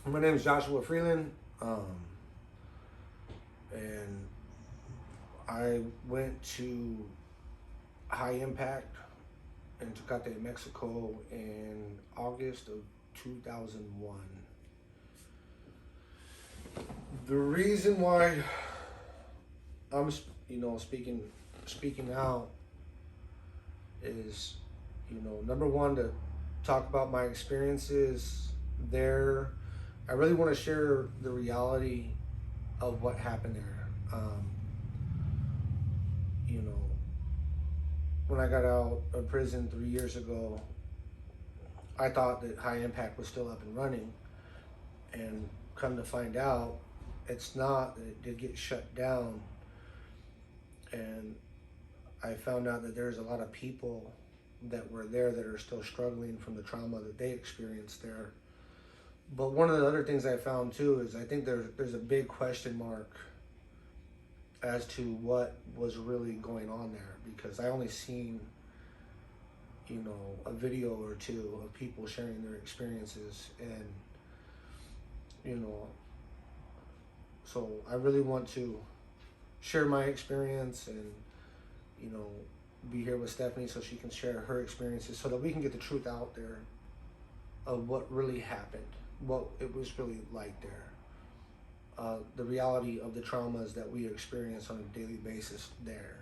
My name is Joshua Freeland, and I went to High Impact in TECATE, Mexico in August of 2001. The reason why I'm, speaking out is, number one, to talk about my experiences there. I really want to share the reality of what happened there. You know, when I got out of prison 3 years ago, I thought that High Impact was still up and running, and come to find out, it's not. That it did get shut down, and I found out that there's a lot of people that were there that are still struggling from the trauma that they experienced there. But one of the other things I found too is I think there's a big question mark as to what was really going on there, because I only seen a video or two of people sharing their experiences, and so I really want to share my experience and be here with Stephanie so she can share her experiences so that we can get the truth out there of what really happened, what it was really like there, the reality of the traumas that we experience on a daily basis there,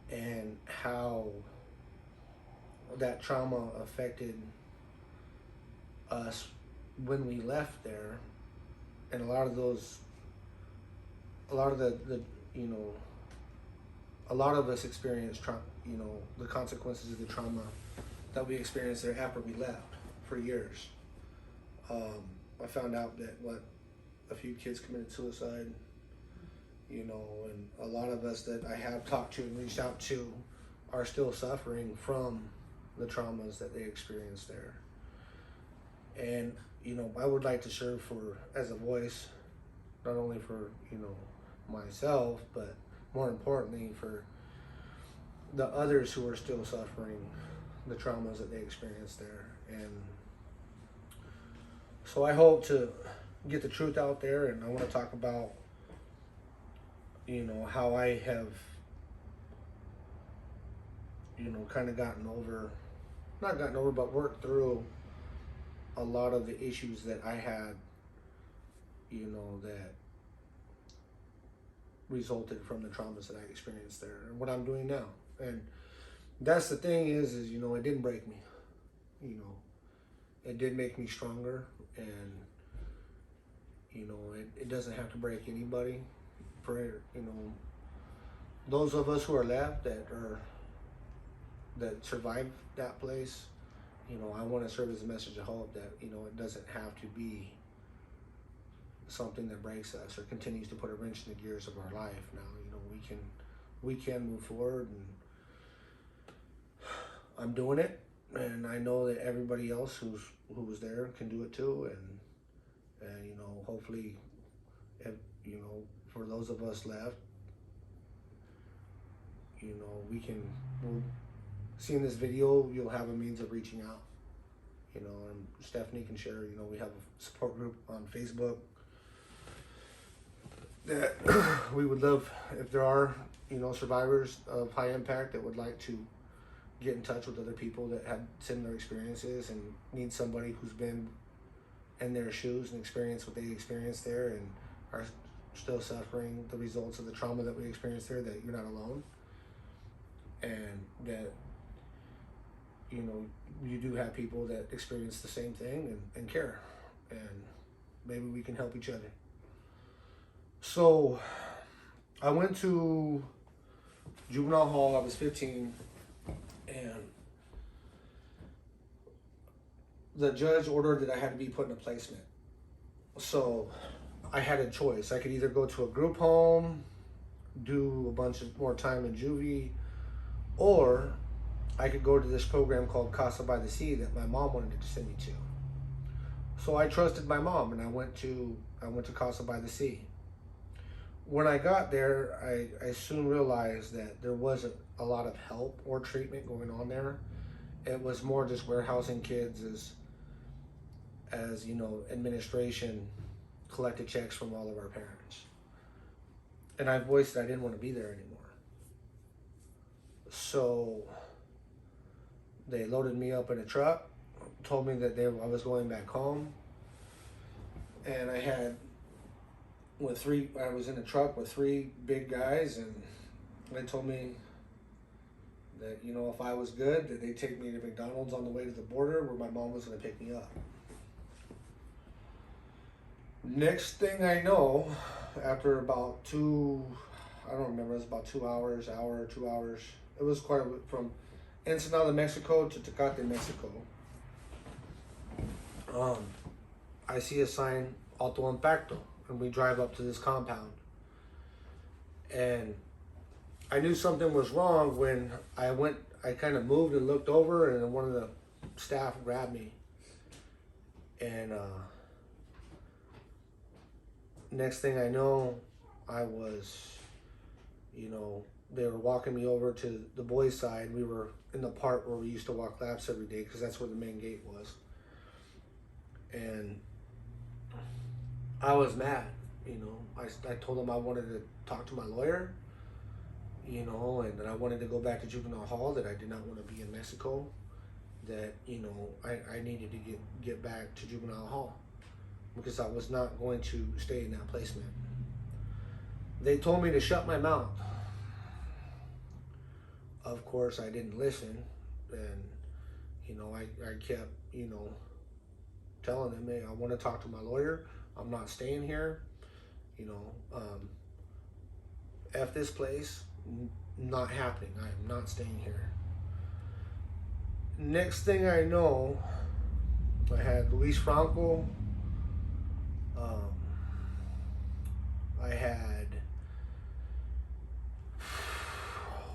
and how that trauma affected us when we left there. And a lot of us experienced the consequences of the trauma that we experienced there after we left for years. I found out that a few kids committed suicide, and a lot of us that I have talked to and reached out to are still suffering from the traumas that they experienced there. And I would like to serve as a voice, not only for myself, but more importantly for the others who are still suffering the traumas that they experienced there. And so I hope to get the truth out there, and I want to talk about how I have kind of not gotten over, but worked through a lot of the issues that I had, that resulted from the traumas that I experienced there, and what I'm doing now. And that's the thing is it didn't break me. It did make me stronger, and it doesn't have to break anybody. For those of us who are left that survived that place, I want to serve as a message of hope that it doesn't have to be something that breaks us or continues to put a wrench in the gears of our life. Now we can move forward, and I'm doing it, and I know that everybody else who was there can do it too. And hopefully, if, for those of us left, we'll seeing this video, you'll have a means of reaching out, and Stephanie can share. We have a support group on Facebook that we would love if there are survivors of High Impact that would like to get in touch with other people that had similar experiences and need somebody who's been in their shoes and experienced what they experienced there and are still suffering the results of the trauma that we experienced there, that you're not alone, and that you do have people that experience the same thing and care, and maybe we can help each other. So I went to juvenile hall. I was 15, and the judge ordered that I had to be put in a placement. So I had a choice. I could either go to a group home, do a bunch of more time in juvie, or I could go to this program called Casa by the Sea that my mom wanted to send me to. So I trusted my mom, and I went to Casa by the Sea. When I got there, I soon realized that there wasn't a lot of help or treatment going on there. It was more just warehousing kids as, you know, administration collected checks from all of our parents. And I voiced that I didn't want to be there anymore. So they loaded me up in a truck, told me that I was going back home. And I was in a truck with 3 big guys, and they told me that, you know, if I was good, that they'd take me to McDonald's on the way to the border where my mom was going to pick me up. Next thing I know, after about 2 hours, 2 hours. It was quite from Ensenada, Mexico to Tecate, Mexico. I see a sign, Alto Impacto, and we drive up to this compound. And I knew something was wrong when I kind of moved and looked over, and one of the staff grabbed me. And next thing I know, I was, you know, they were walking me over to the boys' side. We were in the part where we used to walk laps every day because that's where the main gate was. And I was mad, you know. I told them I wanted to talk to my lawyer, you know, and that I wanted to go back to juvenile hall, that I did not want to be in Mexico, that, you know, I needed to get back to juvenile hall because I was not going to stay in that placement. They told me to shut my mouth. Of course, I didn't listen, and, you know, I kept, you know, telling them, hey, I want to talk to my lawyer. I'm not staying here. You know, F this place, not happening. I am not staying here. Next thing I know, I had Luis Franco. I had,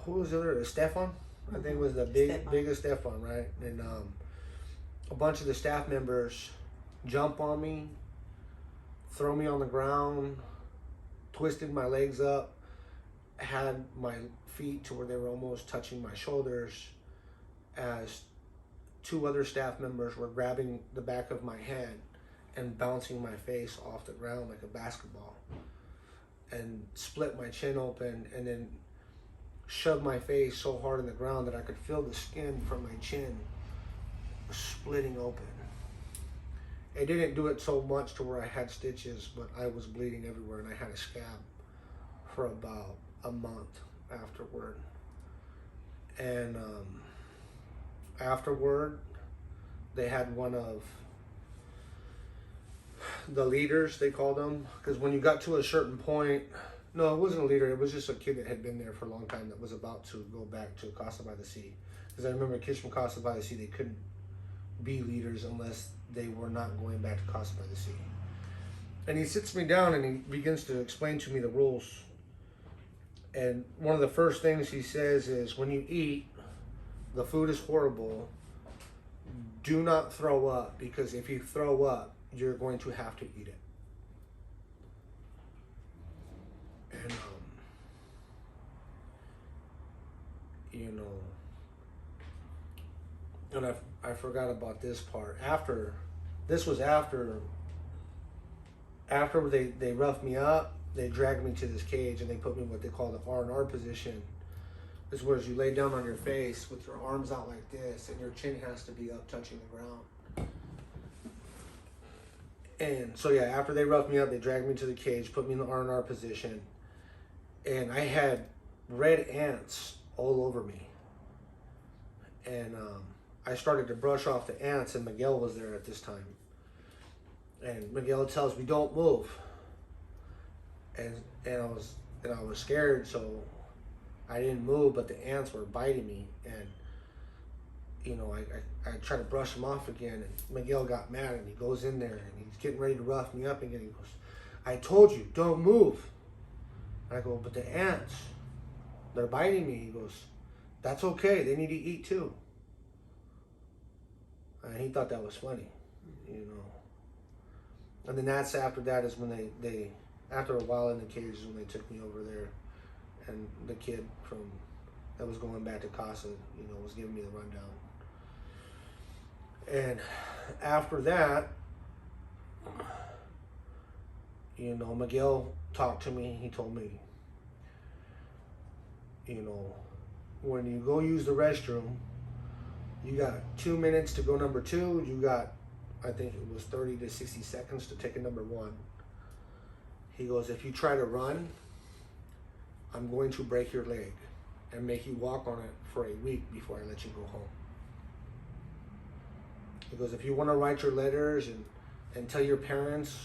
who was the other? Stefan? I think it was the biggest Stefan, right? And a bunch of the staff members jump on me, throw me on the ground, twisted my legs up, had my feet to where they were almost touching my shoulders, as 2 other staff members were grabbing the back of my head and bouncing my face off the ground like a basketball, and split my chin open, and then shoved my face so hard in the ground that I could feel the skin from my chin splitting open. It didn't do it so much to where I had stitches, but I was bleeding everywhere, and I had a scab for about a month afterward. And afterward, they had one of the leaders, they called them, because when you got to a certain point, no, it wasn't a leader, it was just a kid that had been there for a long time that was about to go back to Casa by the Sea. Because I remember kids from Casa by the Sea, they couldn't be leaders unless they were not going back to Casa by the Sea. And he sits me down and he begins to explain to me the rules. And one of the first things he says is, when you eat, the food is horrible. Do not throw up, because if you throw up, you're going to have to eat it. And, you know, and I forgot about this part. After they roughed me up, they dragged me to this cage and they put me in what they call the R&R position. This is where you lay down on your face with your arms out like this, and your chin has to be up touching the ground. And so yeah, after they roughed me up, they dragged me to the cage, put me in the R&R position, and I had red ants all over me. And I started to brush off the ants, and Miguel was there at this time. And Miguel tells me, don't move. And I was scared, so I didn't move, but the ants were biting me. And, you know, I tried to brush them off again, and Miguel got mad, and he goes in there, and he's getting ready to rough me up again. He goes, I told you, don't move. And I go, but the ants, they're biting me. He goes, that's okay, they need to eat too. And he thought that was funny, you know. And then after that is when they after a while in the cage is when they took me over there, and the kid that was going back to Casa, you know, was giving me the rundown. And after that, You know, Miguel talked to me. He told me, you know, when you go use the restroom, you got 2 minutes to go number 2. You got, I think it was 30 to 60 seconds to take a number 1. He goes, if you try to run, I'm going to break your leg and make you walk on it for a week before I let you go home. He goes, if you want to write your letters and tell your parents,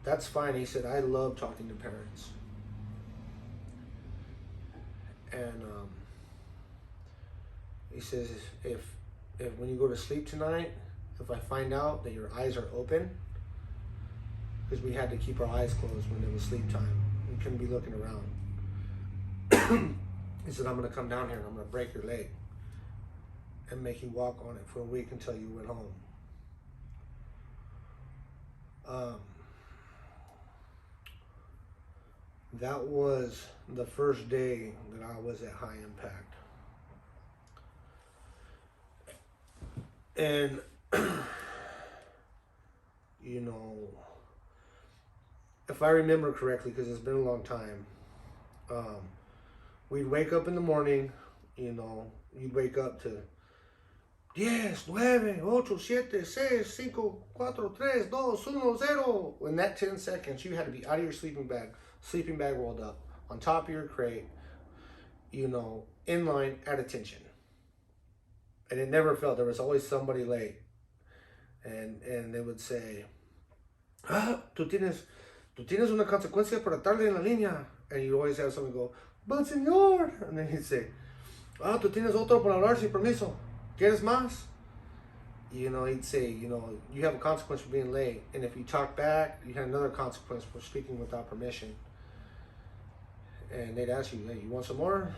that's fine. He said, I love talking to parents. And he says, if when you go to sleep tonight, if I find out that your eyes are open, because we had to keep our eyes closed when it was sleep time. We couldn't be looking around. He said, I'm going to come down here and I'm going to break your leg and make you walk on it for a week until you went home. That was the first day that I was at High Impact. And, you know, if I remember correctly, because it's been a long time, we'd wake up in the morning, you know, you'd wake up to 10, 9, 8, 7, 6, 5, 4, 3, 2, 1, 0. In that 10 seconds, you had to be out of your sleeping bag rolled up, on top of your crate, you know, in line, at attention. And it never failed. There was always somebody late. And they would say, tú tienes una consecuencia por tarde en la línea. And you always have someone go, but señor. And then he'd say, tú tienes otro por hablar sin permiso. ¿Quieres más? You know, he'd say, you know, you have a consequence for being late. And if you talk back, you had another consequence for speaking without permission. And they'd ask you, hey, you want some more?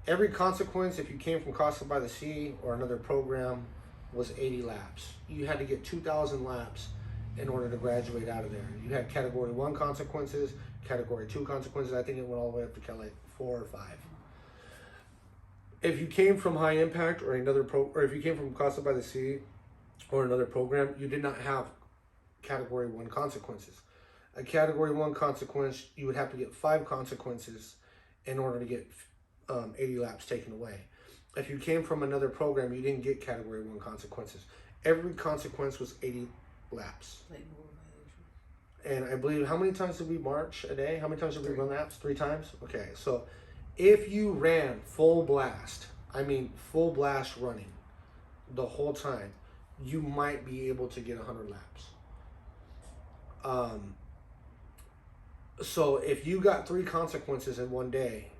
Every consequence, if you came from Costa by the Sea or another program, was 80 laps. You had to get 2,000 laps in order to graduate out of there. You had Category 1 consequences, Category 2 consequences. I think it went all the way up to like 4 or 5. If you came from High Impact or or if you came from Costa by the Sea or another program, you did not have Category 1 consequences. A Category 1 consequence, you would have to get 5 consequences in order to get 80 laps taken away. If you came from another program, you didn't get Category 1 consequences. Every consequence was 80 laps. And I believe, how many times did we march a day? How many times did we run laps? 3 times? Okay, so if you ran full blast, I mean full blast running the whole time, you might be able to get 100 laps. So if you got 3 consequences in one day,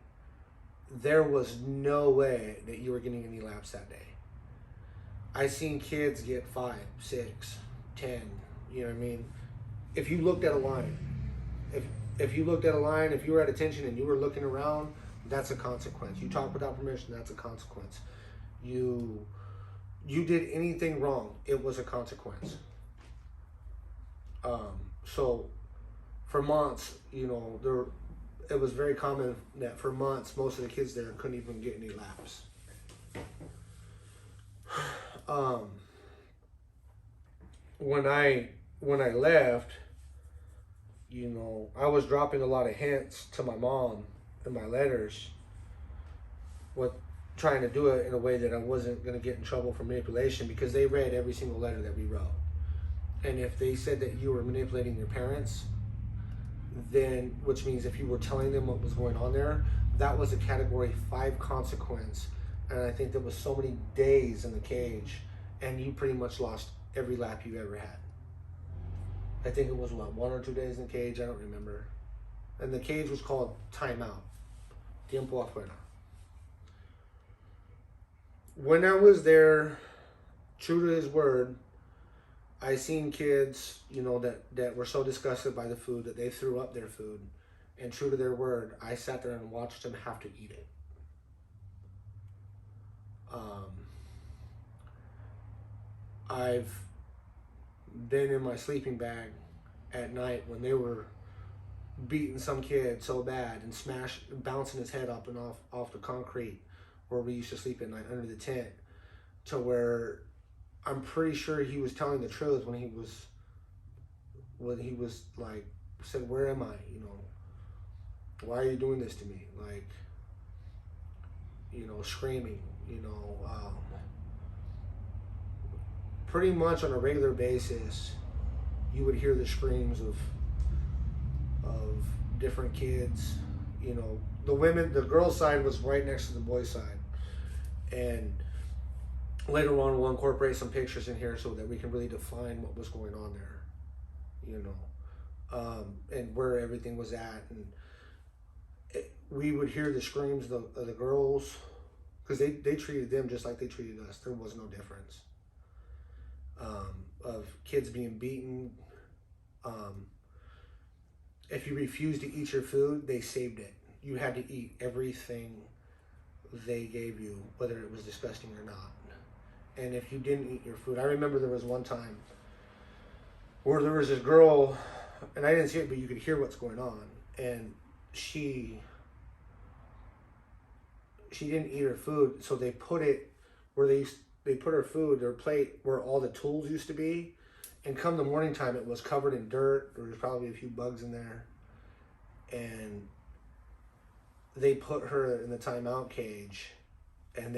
there was no way that you were getting any laps that day. I seen kids get 5, 6, 10, you know what I mean? If you looked at a line, if you looked at a line, if you were at attention and you were looking around, that's a consequence. You talk without permission, that's a consequence. You did anything wrong, it was a consequence. So for months, you know, it was very common that for months, most of the kids there couldn't even get any laps. When I left, you know, I was dropping a lot of hints to my mom in my letters with trying to do it in a way that I wasn't going to get in trouble for manipulation, because they read every single letter that we wrote. And if they said that you were manipulating your parents, then, which means if you were telling them what was going on there, that was a Category 5 consequence. And I think there was so many days in the cage, and you pretty much lost every lap you ever had. I think it was, 1 or 2 days in the cage, I don't remember. And the cage was called timeout, tiempo afuera. When I was there, true to his word, I seen kids, you know, that were so disgusted by the food that they threw up their food. And true to their word, I sat there and watched them have to eat it. I've been in my sleeping bag at night when they were beating some kid so bad and bouncing his head up and off the concrete where we used to sleep at night under the tent, to where I'm pretty sure he was telling the truth when he was like, said, "Where am I? You know, why are you doing this to me?" Like, you know, screaming, you know, pretty much on a regular basis, you would hear the screams of different kids. You know, the girls' side was right next to the boys' side, and later on we'll incorporate some pictures in here so that we can really define what was going on there, you know, and where everything was at. And we would hear the screams of the girls, because they treated them just like they treated us. There was no difference. Of kids being beaten. If you refused to eat your food, they saved it. You had to eat everything they gave you, whether it was disgusting or not. And if you didn't eat your food, I remember there was one time where there was this girl, and I didn't see it, but you could hear what's going on, and she didn't eat her food, so they put it where they put her food, their plate, where all the tools used to be. And come the morning time, it was covered in dirt. There was probably a few bugs in there. And they put her in the timeout cage. And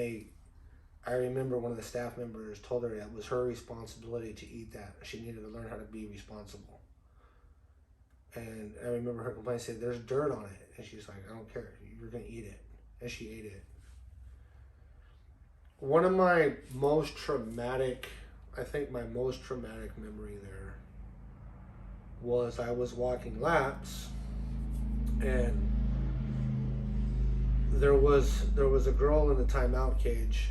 I remember one of the staff members told her that it was her responsibility to eat that. She needed to learn how to be responsible. And I remember her complaint said, "There's dirt on it." And she's like, "I don't care. You're going to eat it." And she ate it. One of my most traumatic, I think my most traumatic memory there was I was walking laps, and there was a girl in the timeout cage,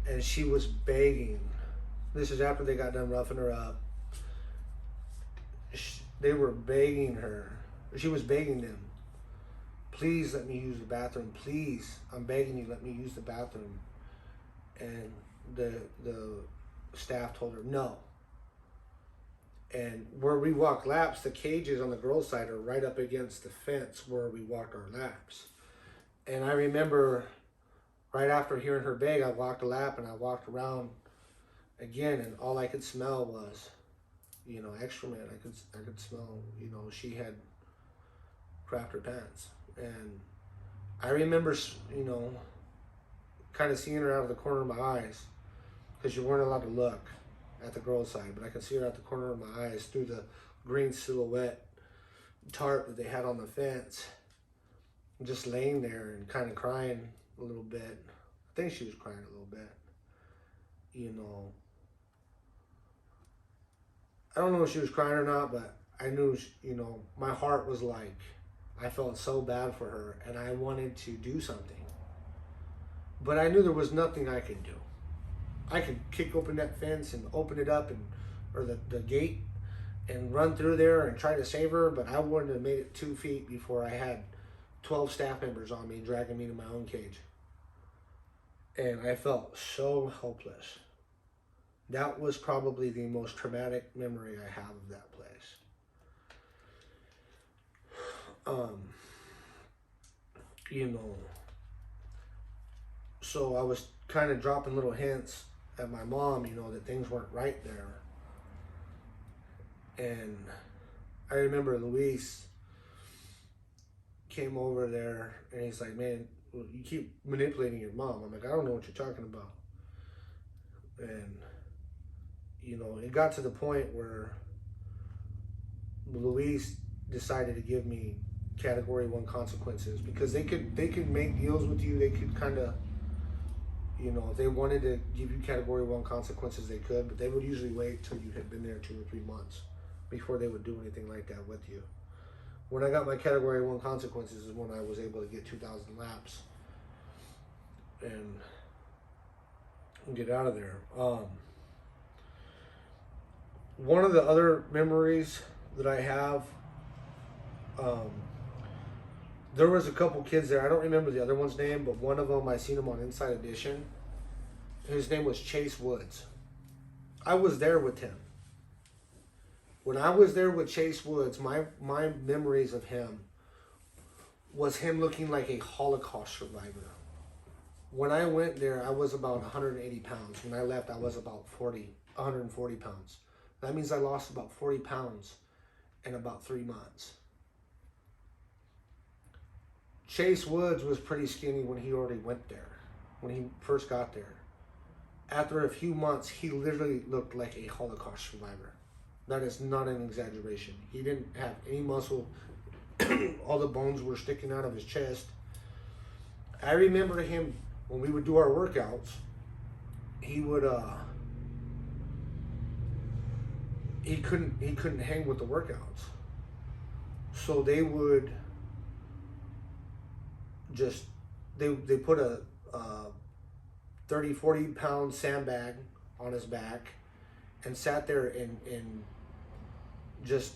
and she was begging. This is after they got done roughing her up. They were begging her. She was begging them, "Please let me use the bathroom. Please, I'm begging you, let me use the bathroom." And the staff told her no. And where we walk laps, the cages on the girls' side are right up against the fence where we walked our laps. And I remember right after hearing her beg, I walked a lap and I walked around again, and all I could smell was, you know, excrement. I could smell, you know, she had crapped her pants. And I remember, you know, kind of seeing her out of the corner of my eyes, because you weren't allowed to look at the girls' side, but I could see her out the corner of my eyes through the green silhouette tarp that they had on the fence, just laying there and kind of crying a little bit. I think she was crying a little bit, you know. I don't know if she was crying or not, but I knew, you know, my heart was like, I felt so bad for her, and I wanted to do something. But I knew there was nothing I could do. I could kick open that fence and open it up, or the gate, and run through there and try to save her, but I wouldn't have made it 2 feet before I had 12 staff members on me dragging me to my own cage. And I felt so helpless. That was probably the most traumatic memory I have of that place. You know, so I was kind of dropping little hints at my mom, you know, that things weren't right there. And I remember Luis came over there and he's like, "Man, you keep manipulating your mom." I'm like, "I don't know what you're talking about." And, you know, it got to the point where Luis decided to give me Category 1 consequences, because they could make deals with you. They could kind of, you know, if they wanted to give you Category 1 consequences, they could, but they would usually wait till you had been there 2 or 3 months before they would do anything like that with you. When I got my Category 1 consequences is when I was able to get 2,000 laps and get out of there. One of the other memories that I have, there was a couple kids there. I don't remember the other one's name, but one of them, I seen him on Inside Edition. His name was Chase Woods. I was there with him. When I was there with Chase Woods, my memories of him was him looking like a Holocaust survivor. When I went there, I was about 180 pounds. When I left, I was about 140 pounds. That means I lost about 40 pounds in about 3 months. Chase Woods was pretty skinny when he already went there, when he first got there. After a few months, he literally looked like a Holocaust survivor. That is not an exaggeration. He didn't have any muscle. All the bones were sticking out of his chest. I remember him when we would do our workouts. He would he couldn't hang with the workouts. So they would just they put a 30-40 pound sandbag on his back and sat there and just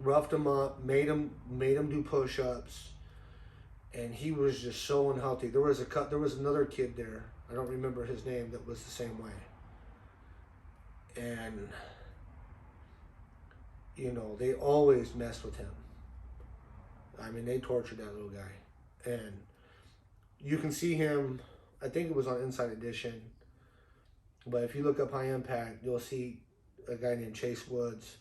roughed him up, made him do push-ups, and he was just so unhealthy. There was another kid there, I don't remember his name, that was the same way. And you know, they always messed with him. I mean, they tortured that little guy. And you can see him, I think it was on Inside Edition, but if you look up High Impact, you'll see a guy named Chase Woods.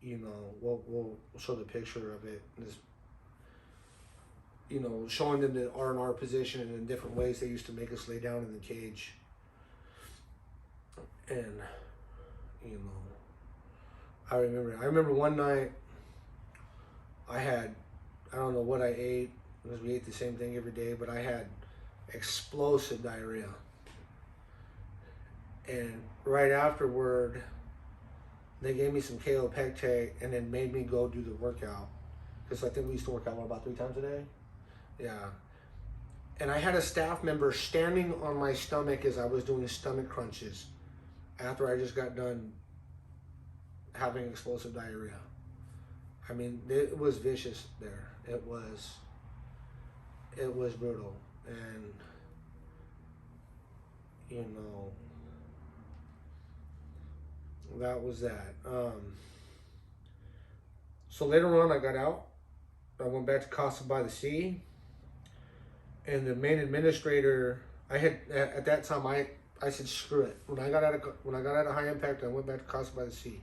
You know, we'll show the picture of it. This, you know, showing them the R&R position and in different ways they used to make us lay down in the cage. And, you know, I remember one night I don't know what I ate, because we ate the same thing every day, but I had explosive diarrhea. And right afterward, they gave me some TECATE and then made me go do the workout. Because I think we used to work out, about 3 times a day? Yeah. And I had a staff member standing on my stomach as I was doing stomach crunches after I just got done having explosive diarrhea. I mean, it was vicious there. It was brutal. And, you know, that was that. So later on, I got out. I went back to Casa by the Sea. And the main administrator, at that time, I said, screw it. When I got out of High Impact, I went back to Casa by the Sea.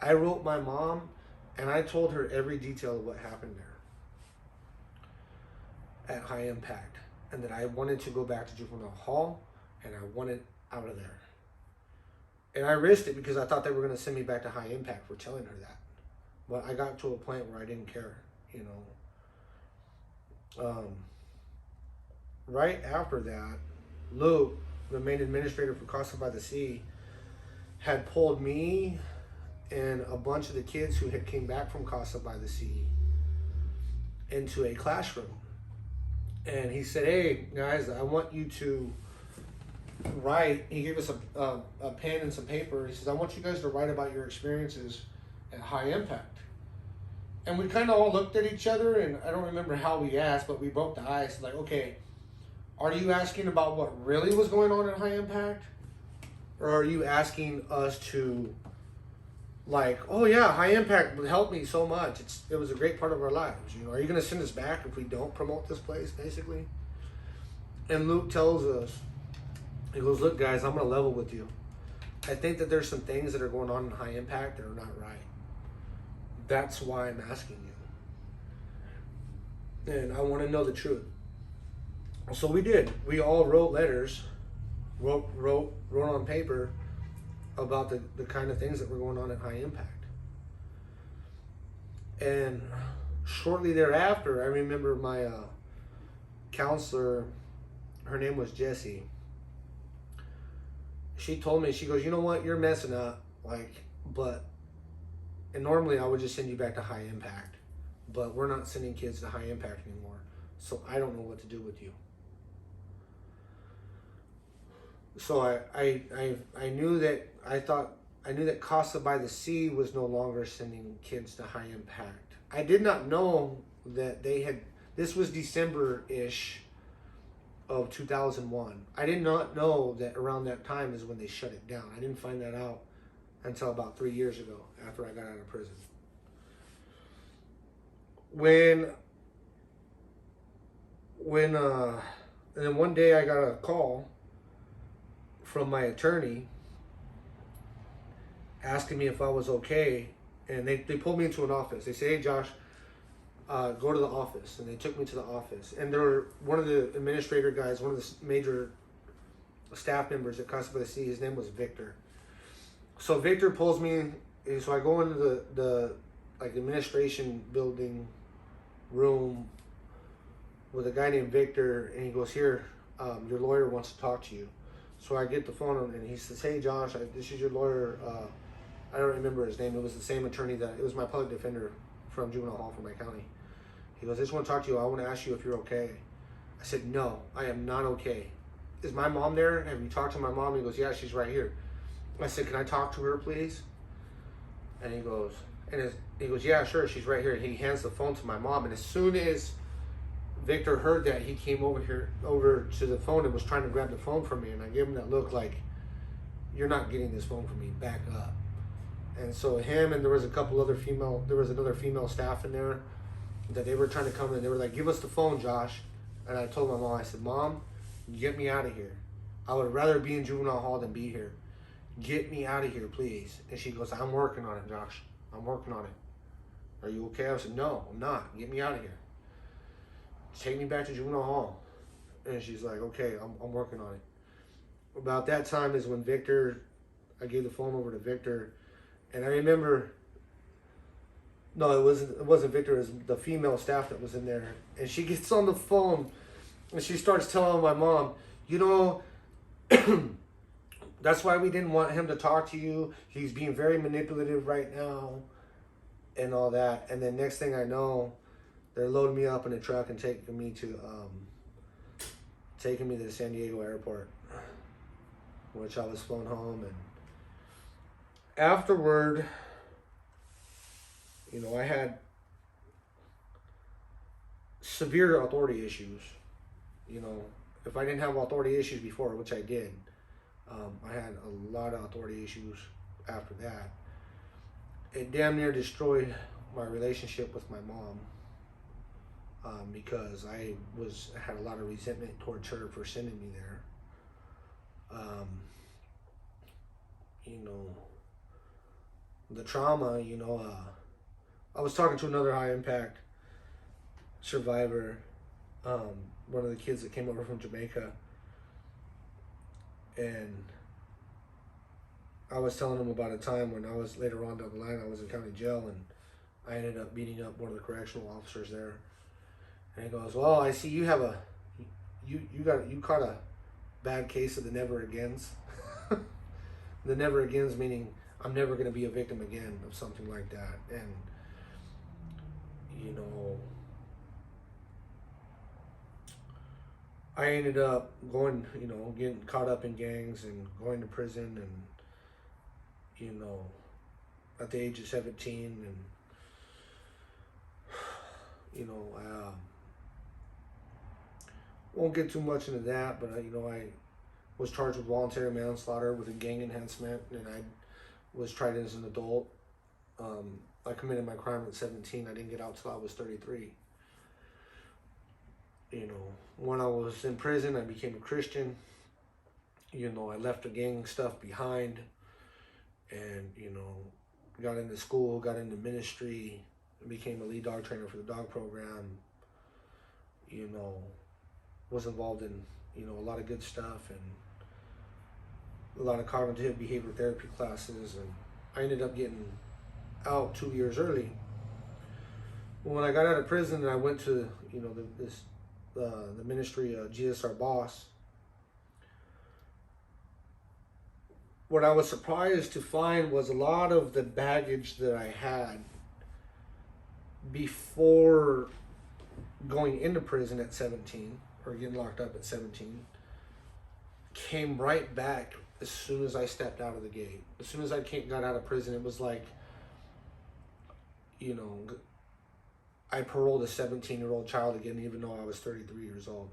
I wrote my mom, and I told her every detail of what happened there at High Impact, and that I wanted to go back to juvenile hall, and I wanted out of there. And I risked it because I thought they were going to send me back to High Impact for telling her that. But I got to a point where I didn't care, you know. Right after that, Luke, the main administrator for Casa by the Sea, had pulled me and a bunch of the kids who had came back from Casa by the Sea into a classroom. And he said, hey, guys, I want you to write. He gave us a pen and some paper. He says, I want you guys to write about your experiences at High Impact. And we kind of all looked at each other, and I don't remember how we asked, but we broke the ice. Like, okay, are you asking about what really was going on at High Impact? Or are you asking us to, like, oh yeah, High Impact helped me so much. It was a great part of our lives. You know, are you going to send us back if we don't promote this place, basically? And Luke tells us, he goes, look, guys, I'm going to level with you. I think that there's some things that are going on in High Impact that are not right. That's why I'm asking you. And I want to know the truth. So we did. We all wrote letters, wrote on paper about the kind of things that were going on at High Impact. And shortly thereafter, I remember my counselor, her name was Jessie. She told me, she goes, you know what, you're messing up, like, and normally I would just send you back to High Impact, but we're not sending kids to High Impact anymore, so I don't know what to do with you. So I knew that Casa by the Sea was no longer sending kids to High Impact. I did not know that this was December-ish of 2001. I did not know that around that time is when they shut it down. I didn't find that out until about 3 years ago, after I got out of prison. When And then one day I got a call from my attorney asking me if I was okay. And they pulled me into an office. They say, hey, Josh, go to the office. And they took me to the office. And there were one of the administrator guys, one of the major staff members at Casa by the Sea, his name was Victor. So Victor pulls me, and so I go into the like administration building room with a guy named Victor, and he goes, here, your lawyer wants to talk to you. So I get the phone, and he says, hey, Josh, this is your lawyer. I don't remember his name. It was the same attorney it was my public defender from juvenile hall for my county. He goes, I just want to talk to you. I want to ask you if you're okay. I said, no, I am not okay. Is my mom there? Have you talked to my mom? He goes, yeah, she's right here. I said, can I talk to her, please? And he goes, yeah, sure, she's right here. He hands the phone to my mom, and as soon as Victor heard that, he came over to the phone and was trying to grab the phone from me, and I gave him that look like, you're not getting this phone from me, back up. And so him, and there was another female staff in there that they were trying to come in. They were like, give us the phone, Josh. And I told my mom, I said, Mom, get me out of here. I would rather be in juvenile hall than be here. Get me out of here, please. And she goes, I'm working on it, Josh. I'm working on it. Are you okay? I said, no, I'm not. Get me out of here. Take me back to juvenile hall. And she's like, okay, I'm working on it. About that time is when I gave the phone over to Victor. And I remember, no, it wasn't Victor, it was the female staff that was in there. And she gets on the phone and she starts telling my mom, that's why we didn't want him to talk to you. He's being very manipulative right now and all that. And then next thing I know, they're loading me up in a truck and taking me to the San Diego airport, which I was flown home. And afterward, I had severe authority issues. If I didn't have authority issues before, which I did, I had a lot of authority issues after that. It damn near destroyed my relationship with my mom, because I had a lot of resentment towards her for sending me there. The trauma, I was talking to another high impact survivor, one of the kids that came over from Jamaica, and I was telling him about a time when I was later on down the line, I was in county jail, and I ended up beating up one of the correctional officers there. And he goes, well, I see you have you caught a bad case of the never agains. The never agains meaning I'm never going to be a victim again of something like that. And I ended up going, getting caught up in gangs and going to prison, and at the age of 17, and I won't get too much into that, but I was charged with voluntary manslaughter with a gang enhancement, and I was tried as an adult. I committed my crime at 17. I didn't get out till I was 33. When I was in prison, I became a Christian. I left the gang stuff behind, and got into school, got into ministry, became a lead dog trainer for the dog program. Was involved in a lot of good stuff and a lot of cognitive behavior therapy classes, and I ended up getting out 2 years early. When I got out of prison and I went to the ministry of Jesus Our Boss, what I was surprised to find was a lot of the baggage that I had before going into prison at 17, or getting locked up at 17, came right back as soon as I stepped out of the gate. As soon as I got out of prison, it was like, I paroled a 17-year-old child again, even though I was 33 years old.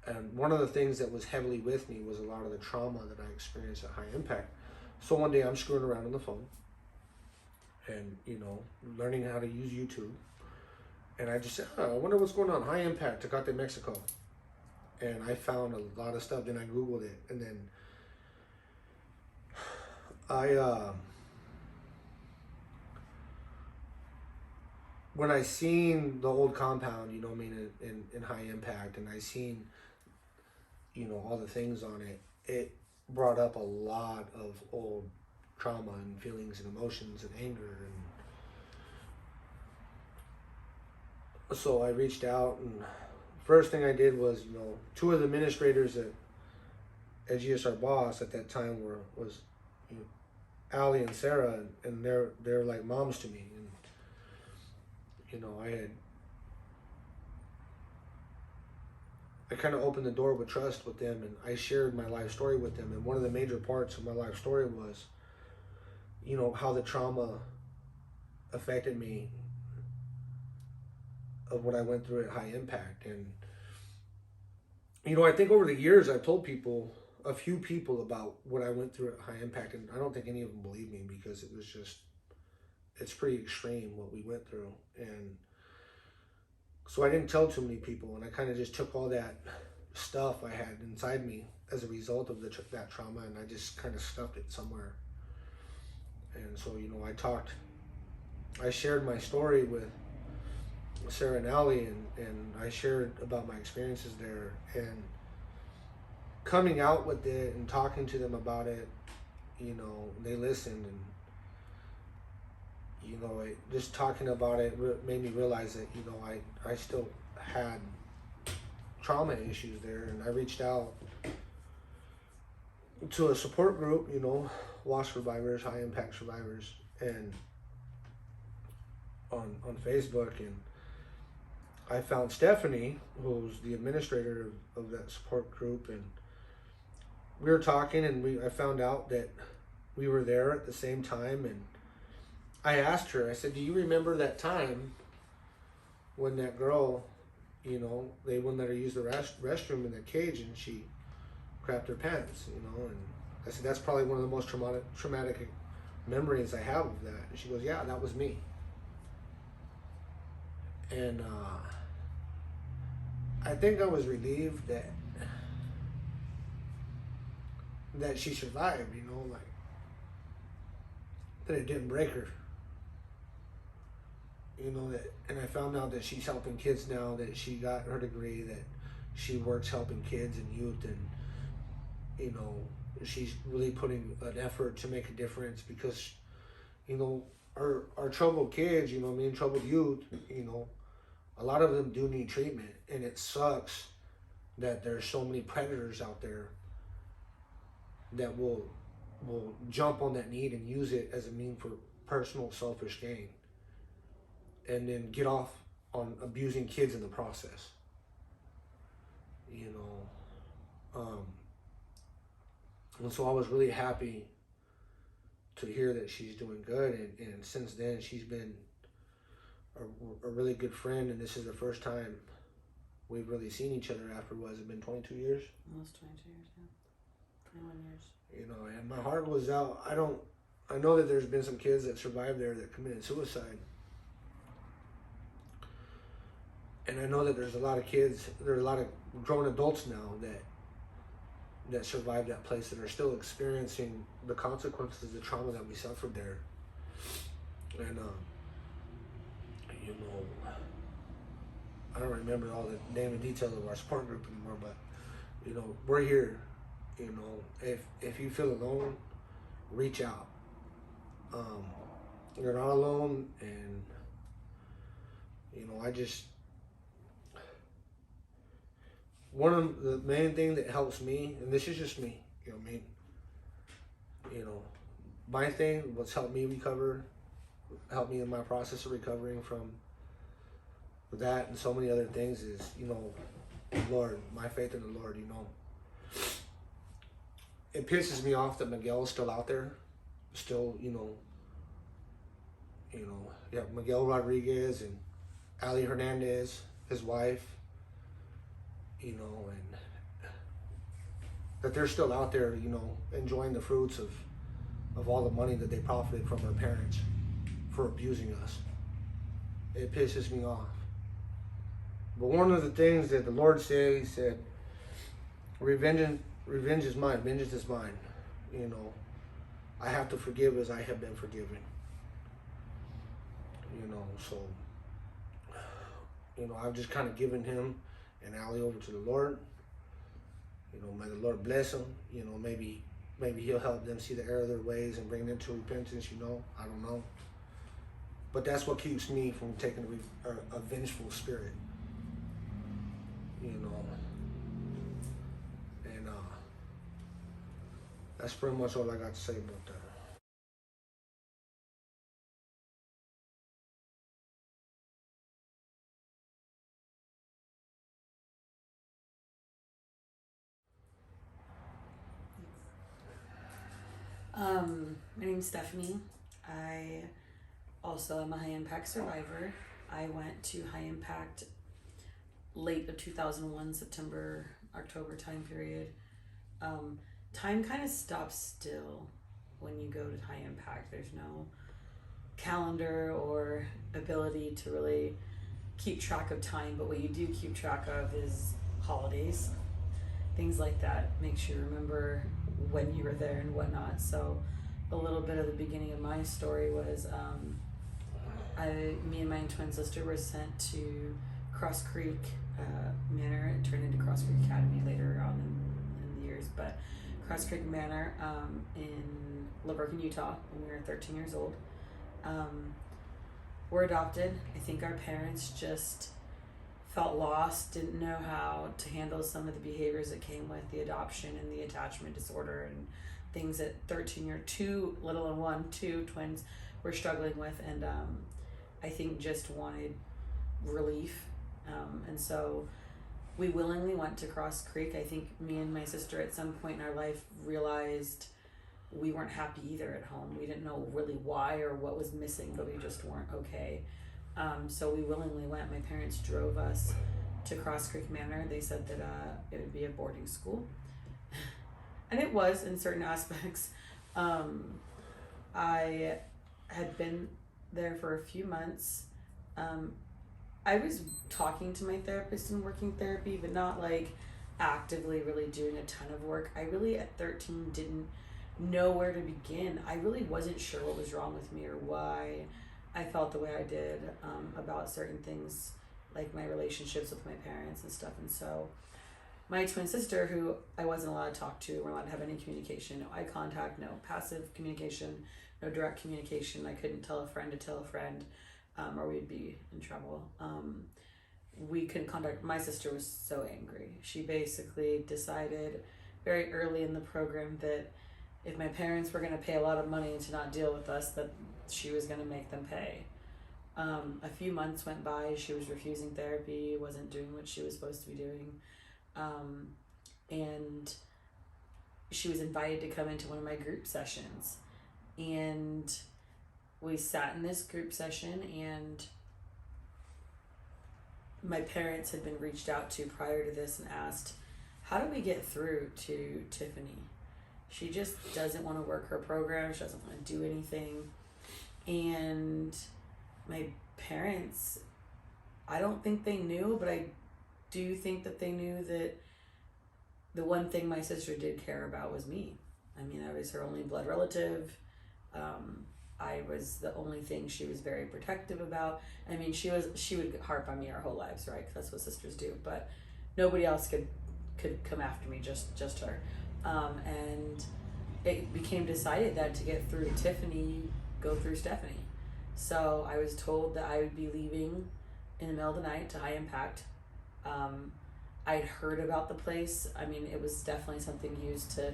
And one of the things that was heavily with me was a lot of the trauma that I experienced at High Impact. So one day I'm screwing around on the phone and, learning how to use YouTube. And I just said, I wonder what's going on. High Impact, TECATE, Mexico. and I found a lot of stuff. Then I Googled it, and then I when I seen the old compound, you know what I mean, in high impact, and I seen, you know, all the things on it, it brought up a lot of old trauma and feelings and emotions and anger. And so I reached out, and first thing I did was, you know, two of the administrators at GSR Boss at that time was, you know, Allie and Sarah, and they're like moms to me. And you know, I kind of opened the door with trust with them, and I shared my life story with them. And one of the major parts of my life story was, you know, how the trauma affected me of what I went through at high impact. And you know, I think over the years I've told a few people about what I went through at high impact, and I don't think any of them believe me, because it was just, it's pretty extreme what we went through. And so I didn't tell too many people, and I kind of just took all that stuff I had inside me as a result of that trauma, and I just kind of stuffed it somewhere. And so, you know, I shared my story with Sarah and Allie, and I shared about my experiences there, and coming out with it and talking to them about it, you know, they listened. And you know, just talking about it made me realize that, you know, I still had trauma issues there. And I reached out to a support group, you know, WASP survivors, high impact survivors, and on Facebook, and I found Stephanie, who's the administrator of that support group, and we were talking, and I found out that we were there at the same time. And I asked her, I said, do you remember that time when that girl, you know, they wouldn't let her use the restroom in the cage, and she crapped her pants, you know? And I said, that's probably one of the most traumatic memories I have of that. And she goes, yeah, that was me. And I think I was relieved that she survived, you know, like, that it didn't break her. You know, that, and I found out that she's helping kids now, that she got her degree, that she works helping kids and youth, and, you know, she's really putting an effort to make a difference, because, you know, our troubled kids, you know, troubled youth, you know, a lot of them do need treatment, and it sucks that there's so many predators out there that will jump on that need and use it as a mean for personal selfish gain, and then get off on abusing kids in the process. You know, and so I was really happy to hear that she's doing good, and since then she's been a really good friend, and this is the first time we've really seen each other after, what has it been, 22 years? Almost 22 years, yeah. 21 years. You know, and my heart goes out. I know that there's been some kids that survived there that committed suicide. And I know that there's a lot of kids, there's a lot of grown adults now that survived that place, that are still experiencing the consequences of the trauma that we suffered there. And, you know, I don't remember all the name and details of our support group anymore, but, you know, we're here. You know, if you feel alone, reach out. You're not alone, and, you know, one of the main thing that helps me, and this is just me, you know what I mean? You know, my thing, what's helped me recover, helped me in my process of recovering from that and so many other things, is, you know, Lord, my faith in the Lord. You know, it pisses me off that Miguel's still out there, still, you know, yeah, Miguel Rodriguez and Ali Hernandez, his wife, you know, and that they're still out there, you know, enjoying the fruits of all the money that they profited from our parents for abusing us. It pisses me off. But one of the things that the Lord said, He said, Revenge is mine. Vengeance is mine. You know, I have to forgive as I have been forgiven. You know, so I've just kind of given him and Allie over to the Lord. You know, may the Lord bless them. You know, maybe He'll help them see the error of their ways and bring them to repentance. You know, I don't know. But that's what keeps me from taking a vengeful spirit. You know, and that's pretty much all I got to say about that. My name's Stephanie. I also am a high impact survivor. I went to high impact late of 2001, September, October time period. Time kind of stops still when you go to high impact. There's no calendar or ability to really keep track of time, but what you do keep track of is holidays, things like that. Makes you remember when you were there and whatnot. So a little bit of the beginning of my story was me and my twin sister were sent to Cross Creek Manor. It turned into Cross Creek Academy later on in the years, but Cross Creek Manor in Laverton, Utah, when we were 13 years old. We're adopted. I think our parents just felt lost, didn't know how to handle some of the behaviors that came with the adoption and the attachment disorder and things that 13-year, two twins were struggling with, and I think just wanted relief. And so we willingly went to Cross Creek. I think me and my sister at some point in our life realized we weren't happy either at home. We didn't know really why or what was missing, but we just weren't okay. So we willingly went. My parents drove us to Cross Creek Manor. They said that it would be a boarding school. And it was in certain aspects. I had been there for a few months. I was talking to my therapist and working therapy, but not like actively really doing a ton of work. I really at 13 didn't know where to begin. I really wasn't sure what was wrong with me or why I felt the way I did about certain things, like my relationships with my parents and stuff. And so my twin sister, who I wasn't allowed to talk to, we're allowed to have any communication, no eye contact, no passive communication, no direct communication. I couldn't tell a friend to tell a friend, or we'd be in trouble. We couldn't contact. My sister was so angry. She basically decided very early in the program that if my parents were going to pay a lot of money to not deal with us, that she was going to make them pay. A few months went by. She was refusing therapy, wasn't doing what she was supposed to be doing. And she was invited to come into one of my group sessions. And we sat in this group session, and my parents had been reached out to prior to this and asked, how do we get through to Tiffany? She just doesn't want to work her program. She doesn't want to do anything. And my parents, I don't think they knew, but I do think that they knew that the one thing my sister did care about was me. I mean, I was her only blood relative. I was the only thing she was very protective about. I mean, she would harp on me our whole lives, right? 'Cause that's what sisters do. But nobody else could come after me, just her. And it became decided that to get through to Tiffany, you go through Stephanie. So I was told that I would be leaving in the middle of the night to high impact. I'd heard about the place. I mean, it was definitely something used to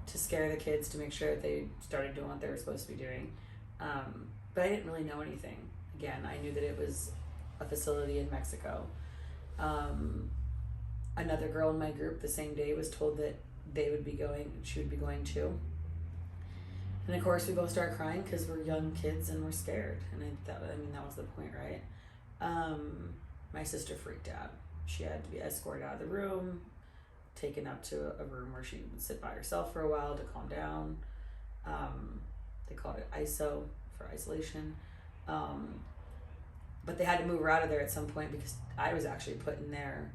scare the kids, to make sure that they started doing what they were supposed to be doing. But I didn't really know anything. Again, I knew that it was a facility in Mexico. Another girl in my group the same day was told that she would be going too. And of course we both started crying because we're young kids and we're scared. And that was the point, right? My sister freaked out. She had to be escorted out of the room, taken up to a room where she would sit by herself for a while to calm down. They called it ISO, for isolation. But they had to move her out of there at some point because I was actually put in there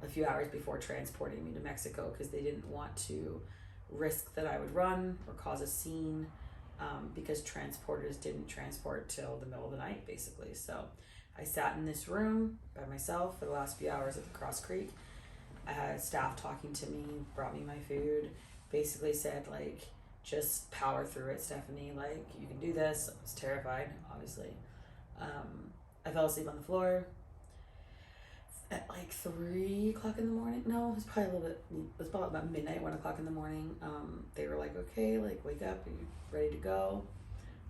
a few hours before transporting me to Mexico because they didn't want to risk that I would run or cause a scene, because transporters didn't transport till the middle of the night, basically. So I sat in this room by myself for the last few hours at the Cross Creek. I had staff talking to me, brought me my food, basically said, like, just power through it, Stephanie. Like, you can do this. I was terrified, obviously. I fell asleep on the floor at like 3 o'clock in the morning. No, it was probably a little bit, it was about midnight, 1 o'clock in the morning. They were like, okay, like, wake up, are you ready to go?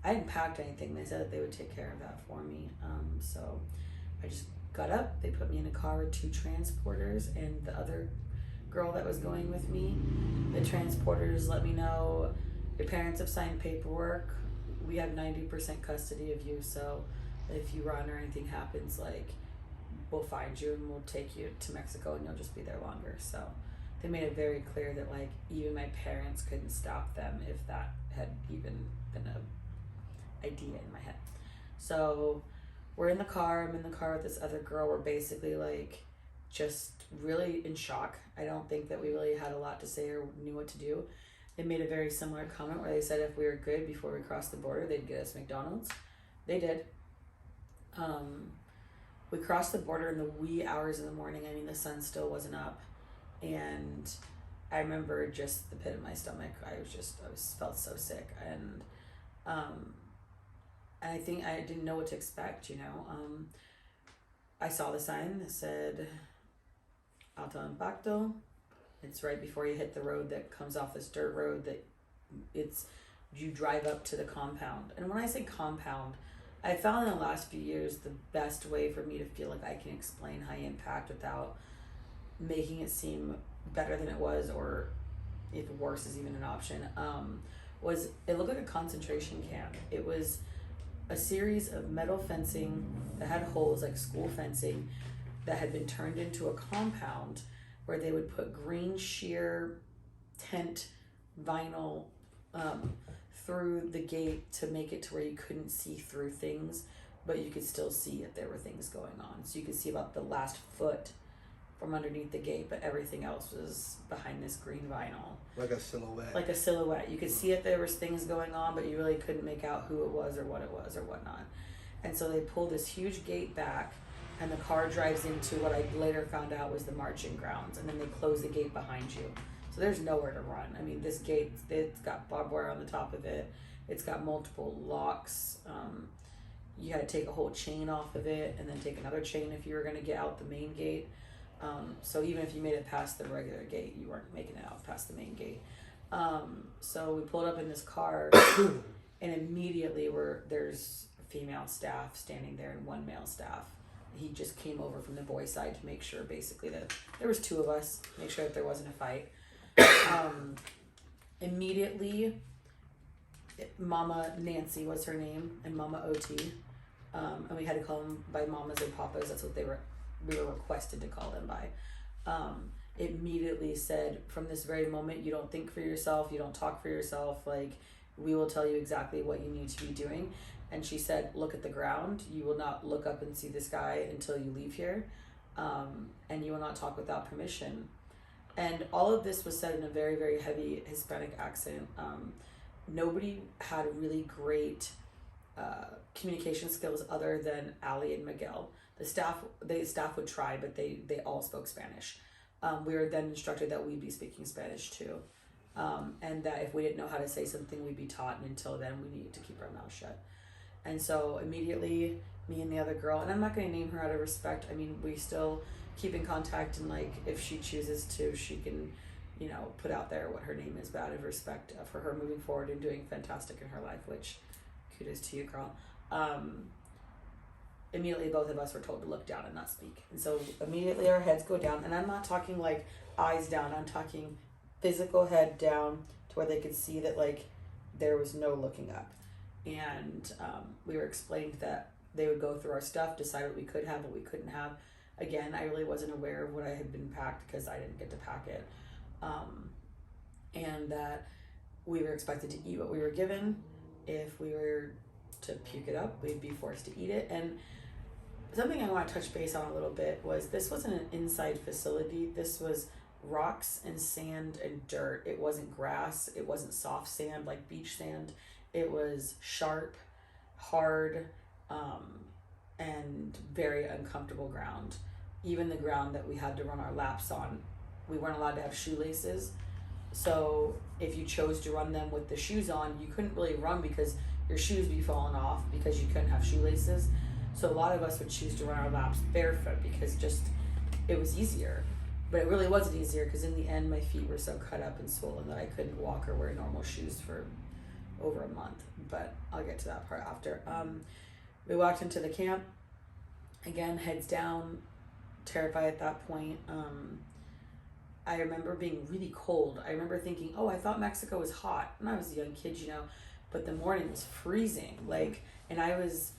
I hadn't packed anything. They said that they would take care of that for me. So I just got up. They put me in a car with 2 transporters and the other girl that was going with me. The transporters let me know, your parents have signed paperwork. We have 90% custody of you. So if you run or anything happens, like, we'll find you and we'll take you to Mexico and you'll just be there longer. So they made it very clear that, like, even my parents couldn't stop them if that had even been a idea in my head. So we're in the car. I'm in the car with this other girl. We're basically, like, just really in shock. I don't think that we really had a lot to say or knew what to do. They made a very similar comment where they said if we were good before we crossed the border, they'd get us McDonald's. They did. We crossed the border in the wee hours of the morning. I mean, the sun still wasn't up. And I remember just the pit of my stomach. I felt so sick. And I think I didn't know what to expect, you know. I saw the sign that said Alto Impacto. It's right before you hit the road that comes off this dirt road that you drive up to the compound. And when I say compound, I found in the last few years the best way for me to feel like I can explain high impact without making it seem better than it was, or if worse is even an option, was it looked like a concentration camp. It was a series of metal fencing that had holes like school fencing that had been turned into a compound where they would put green sheer tent vinyl through the gate to make it to where you couldn't see through things, but you could still see if there were things going on. So you could see about the last foot from underneath the gate, but everything else was behind this green vinyl. Like a silhouette. Like a silhouette. You could see if there was things going on, but you really couldn't make out who it was or whatnot. And so they pulled this huge gate back, and the car drives into what I later found out was the marching grounds, and then they close the gate behind you. So there's nowhere to run. I mean, this gate, it's got barbed wire on the top of it. It's got multiple locks. You had to take a whole chain off of it and then take another chain if you were going to get out the main gate. So even if you made it past the regular gate, you weren't making it out past the main gate. So we pulled up in this car and immediately there's female staff standing there and one male staff. He just came over from the boy side to make sure basically that there was 2 of us, make sure that there wasn't a fight. Immediately, Mama Nancy was her name, and Mama OT, and we had to call them by mamas and papas. That's what we were requested to call them by. Immediately said, from this very moment, you don't think for yourself, you don't talk for yourself, like, we will tell you exactly what you need to be doing. And she said, look at the ground. You will not look up and see this guy until you leave here, and you will not talk without permission. And all of this was said in a very, very heavy Hispanic accent. Nobody had really great communication skills other than Ali and Miguel. The staff would try, but they all spoke Spanish. We were then instructed that we'd be speaking Spanish too. And that if we didn't know how to say something, we'd be taught, and until then we needed to keep our mouth shut. And so immediately, me and the other girl, and I'm not going to name her out of respect, I mean, we still keep in contact, and like, if she chooses to, she can, you know, put out there what her name is, but out of respect for her moving forward and doing fantastic in her life, which kudos to you, girl. Immediately both of us were told to look down and not speak. And so immediately our heads go down, and I'm not talking like eyes down, I'm talking physical head down to where they could see that, like, there was no looking up. And we were explained that they would go through our stuff, decide what we could have, what we couldn't have. Again, I really wasn't aware of what I had been packed because I didn't get to pack it. And that we were expected to eat what we were given. If we were to puke it up, we'd be forced to eat it. And something I want to touch base on a little bit was this wasn't an inside facility. This was rocks and sand and dirt. It wasn't grass. It wasn't soft sand like beach sand. It was sharp, hard, and very uncomfortable ground. Even the ground that we had to run our laps on, we weren't allowed to have shoelaces. So if you chose to run them with the shoes on, you couldn't really run because your shoes be falling off because you couldn't have shoelaces. So a lot of us would choose to run our laps barefoot because just it was easier. But it really wasn't easier because in the end my feet were so cut up and swollen that I couldn't walk or wear normal shoes for over a month. But I'll get to that part after. We walked into the camp, again, heads down, terrified at that point. I remember being really cold. I remember thinking, oh, I thought Mexico was hot. And I was a young kid, you know, but the morning was freezing. Like, and I was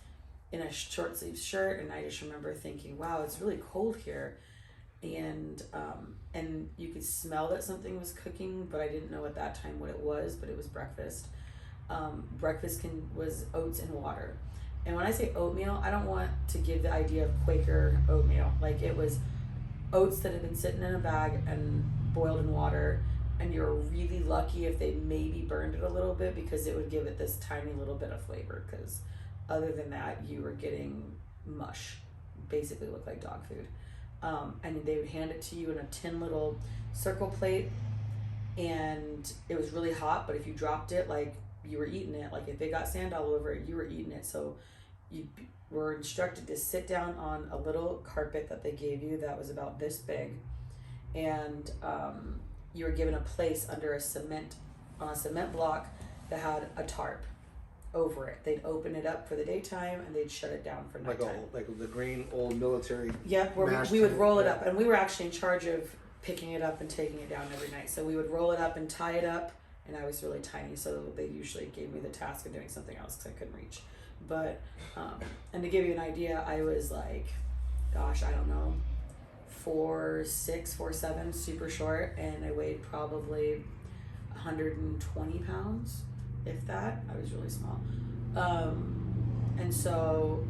in a short sleeve shirt, and I just remember thinking, wow, it's really cold here. And you could smell that something was cooking, but I didn't know at that time what it was, but it was breakfast. Breakfast was oats and water. And when I say oatmeal, I don't want to give the idea of Quaker oatmeal. Like, it was oats that had been sitting in a bag and boiled in water, and you're really lucky if they maybe burned it a little bit because it would give it this tiny little bit of flavor, because other than that, you were getting mush. Basically looked like dog food. And they would hand it to you in a tin little circle plate, and it was really hot, but if you dropped it, like, you were eating it. Like, if it got sand all over it, you were eating it. So you were instructed to sit down on a little carpet that they gave you that was about this big, and you were given a place under a cement block that had a tarp over it. They'd open it up for the daytime and they'd shut it down for nighttime. Like the green old military. Yeah, where we would roll it up, and we were actually in charge of picking it up and taking it down every night. So we would roll it up and tie it up, and I was really tiny, so they usually gave me the task of doing something else because I couldn't reach. But and to give you an idea, I was like, gosh, I don't know, 4'6", 4'7", super short, and I weighed probably 120 pounds, if that. I was really small. And so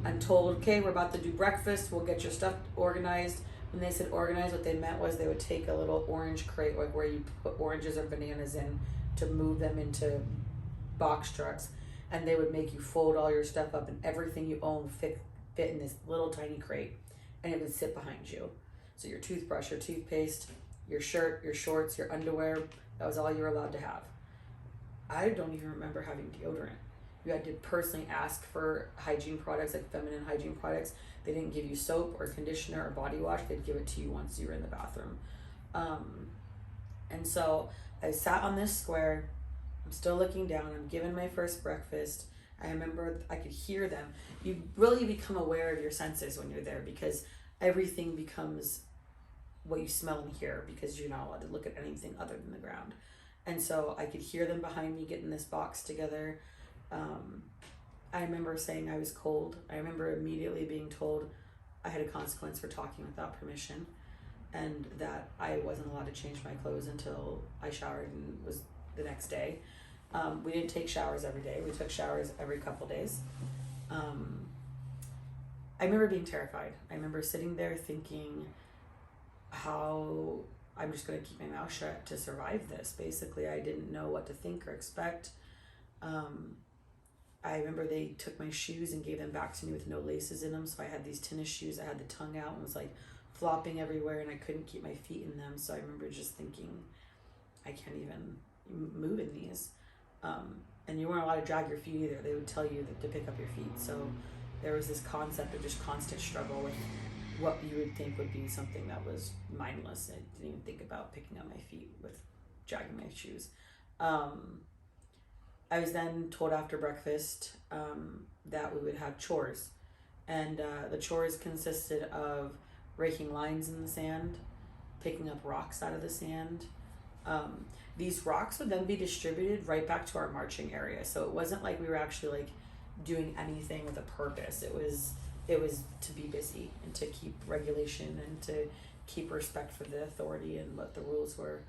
I'm told, okay, we're about to do breakfast, we'll get your stuff organized. When they said organized, what they meant was they would take a little orange crate, like where you put oranges or bananas in, to move them into box trucks, and they would make you fold all your stuff up, and everything you own fit in this little tiny crate, and it would sit behind you. So your toothbrush, your toothpaste, your shirt, your shorts, your underwear, that was all you were allowed to have. I don't even remember having deodorant. You had to personally ask for hygiene products, like feminine hygiene products. They didn't give you soap or conditioner or body wash. They'd give it to you once you were in the bathroom. And so I sat on this square. I'm still looking down. I'm given my first breakfast. I remember I could hear them. You really become aware of your senses when you're there, because everything becomes what you smell and hear, because you're not allowed to look at anything other than the ground. And so I could hear them behind me getting this box together. I remember saying I was cold. I remember immediately being told I had a consequence for talking without permission, and that I wasn't allowed to change my clothes until I showered and was the next day. We didn't take showers every day. We took showers every couple days. I remember being terrified. I remember sitting there thinking how I'm just going to keep my mouth shut to survive this. Basically, I didn't know what to think or expect. I remember they took my shoes and gave them back to me with no laces in them. So I had these tennis shoes. I had the tongue out and was like flopping everywhere, and I couldn't keep my feet in them. So I remember just thinking, I can't even move in these. And you weren't allowed to drag your feet either. They would tell you that to pick up your feet. So there was this concept of just constant struggle with what you would think would be something that was mindless. I didn't even think about picking up my feet with dragging my shoes. I was then told after breakfast that we would have chores. And the chores consisted of raking lines in the sand, picking up rocks out of the sand. These rocks would then be distributed right back to our marching area. So it wasn't like we were actually like doing anything with a purpose. It was to be busy and to keep regulation and to keep respect for the authority and what the rules were.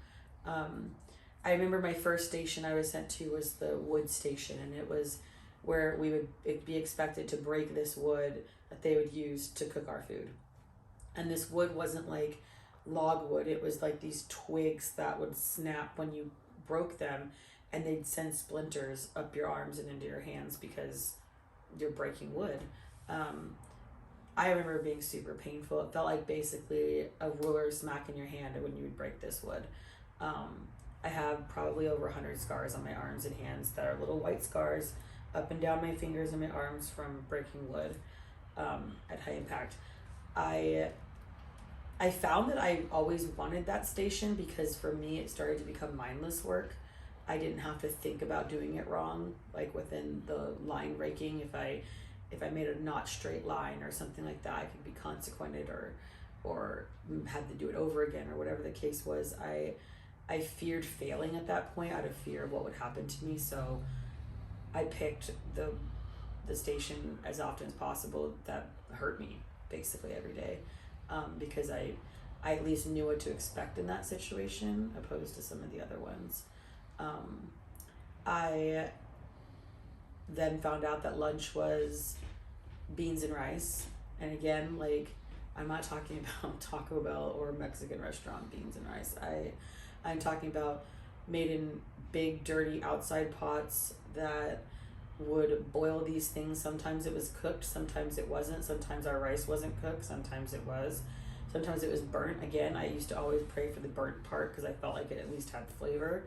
I remember my first station I was sent to was the wood station, and it was where it'd be expected to break this wood that they would use to cook our food. And this wood wasn't like log wood, it was like these twigs that would snap when you broke them, and they'd send splinters up your arms and into your hands because you're breaking wood. I remember it being super painful. It felt like basically a ruler smacking your hand when you would break this wood. I have probably over 100 scars on my arms and hands that are little white scars up and down my fingers and my arms from breaking wood at high impact. I found that I always wanted that station because for me it started to become mindless work. I didn't have to think about doing it wrong, like within the line raking. If I made a not straight line or something like that, I could be consequented or had to do it over again or whatever the case was. I feared failing at that point out of fear of what would happen to me. So I picked the station as often as possible that hurt me basically every day, because I at least knew what to expect in that situation opposed to some of the other ones. I then found out that lunch was beans and rice, and again, like, I'm not talking about Taco Bell or Mexican restaurant beans and rice. I'm talking about made in big dirty outside pots that would boil these things. Sometimes it was cooked, sometimes it wasn't. Sometimes our rice wasn't cooked, sometimes it was. Sometimes it was burnt. Again, I used to always pray for the burnt part because I felt like it at least had flavor.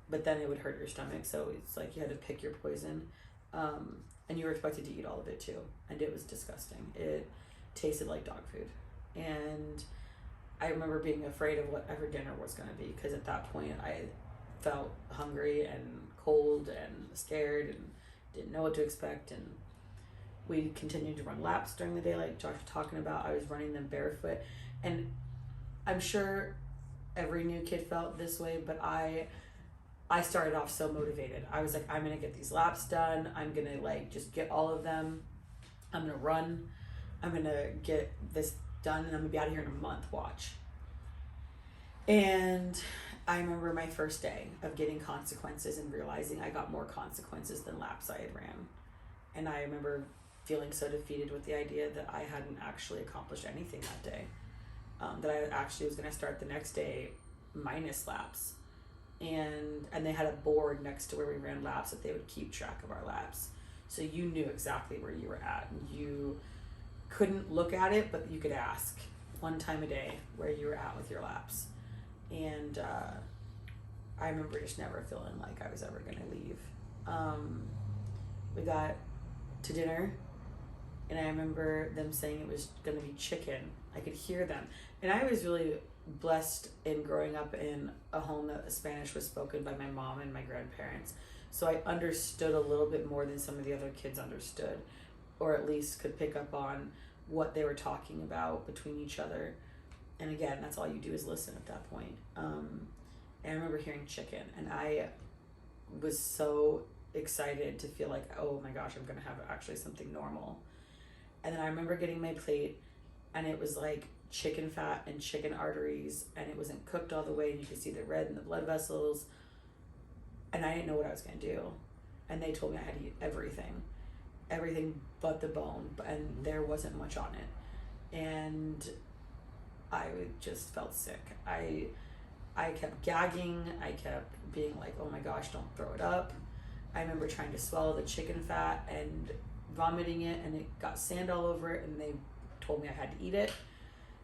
But then it would hurt your stomach, so it's like you had to pick your poison. And you were expected to eat all of it too. And it was disgusting. It tasted like dog food. And I remember being afraid of whatever dinner was going to be, because at that point I felt hungry and cold and scared and didn't know what to expect. And we continued to run laps during the day, like Josh was talking about. I was running them barefoot, and I'm sure every new kid felt this way, but I started off so motivated. I was like, I'm gonna get these laps done. I'm gonna like just get all of them. I'm gonna run. I'm gonna get this done, and I'm gonna be out of here in a month. Watch. And I remember my first day of getting consequences and realizing I got more consequences than laps I had ran. And I remember feeling so defeated with the idea that I hadn't actually accomplished anything that day. That I actually was going to start the next day minus laps. And they had a board next to where we ran laps that they would keep track of our laps. So you knew exactly where you were at. And you couldn't look at it, but you could ask one time a day where you were at with your laps. And I remember just never feeling like I was ever going to leave. We got to dinner, and I remember them saying it was going to be chicken. I could hear them. And I was really blessed in growing up in a home that Spanish was spoken by my mom and my grandparents. So I understood a little bit more than some of the other kids understood, or at least could pick up on what they were talking about between each other. And again, that's all you do is listen at that point. And I remember hearing chicken, and I was so excited to feel like, oh my gosh, I'm gonna have actually something normal. And then I remember getting my plate, and it was like chicken fat and chicken arteries, and it wasn't cooked all the way, and you could see the red in the blood vessels. And I didn't know what I was gonna do. And they told me I had to eat everything but the bone, and there wasn't much on it. And I just felt sick. I kept gagging. I kept being like, oh my gosh, don't throw it up. I remember trying to swallow the chicken fat and vomiting it, and it got sand all over it, and they told me I had to eat it.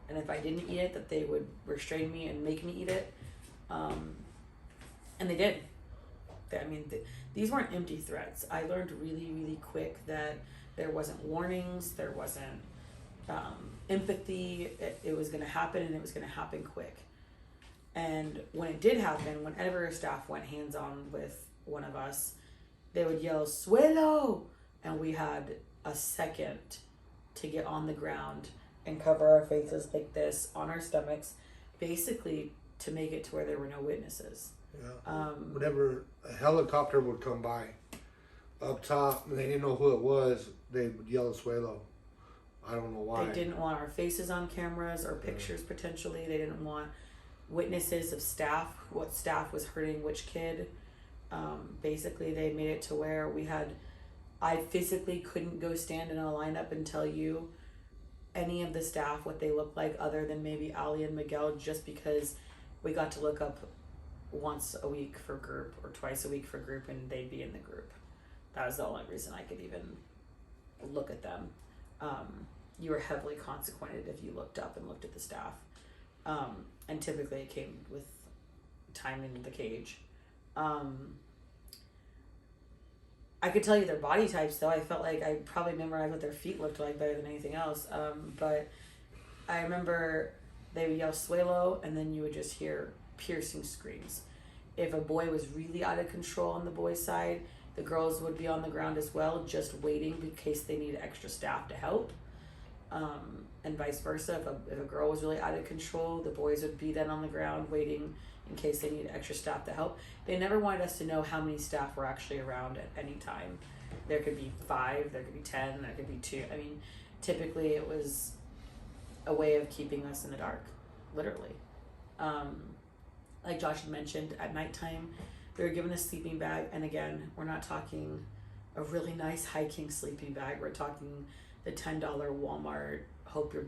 And if I didn't eat it, that they would restrain me and make me eat it. And they did. These weren't empty threats. I learned really, really quick that there wasn't warnings, there wasn't empathy. It was going to happen, and it was going to happen quick. And when it did happen, whenever staff went hands-on with one of us, they would yell, "Suelo!" And we had a second to get on the ground and cover our faces like this on our stomachs, basically to make it to where there were no witnesses. Yeah. Whenever a helicopter would come by up top and they didn't know who it was, they would yell "Suelo." I don't know why. They didn't want our faces on cameras or pictures potentially. They didn't want witnesses of staff, what staff was hurting which kid. Basically, they made it to where we had I physically couldn't go stand in a lineup and tell you any of the staff what they look like other than maybe Ali and Miguel, just because we got to look up once a week for group or twice a week for group and they'd be in the group. That was the only reason I could even look at them. You were heavily consequented if you looked up and looked at the staff. And typically it came with time in the cage. I could tell you their body types though. I felt like I probably memorized what their feet looked like better than anything else. But I remember they would yell Suelo, and then you would just hear piercing screams. If a boy was really out of control on the boys' side, the girls would be on the ground as well, just waiting in case they needed extra staff to help. And vice versa. If a girl was really out of control, the boys would be then on the ground waiting in case they needed extra staff to help. They never wanted us to know how many staff were actually around at any time. There could be 5, there could be 10, there could be 2. I mean, typically it was a way of keeping us in the dark, literally. Like Josh had mentioned, at nighttime, we were given a sleeping bag, and again, we're not talking a really nice hiking sleeping bag. We're talking the $10 Walmart, hope your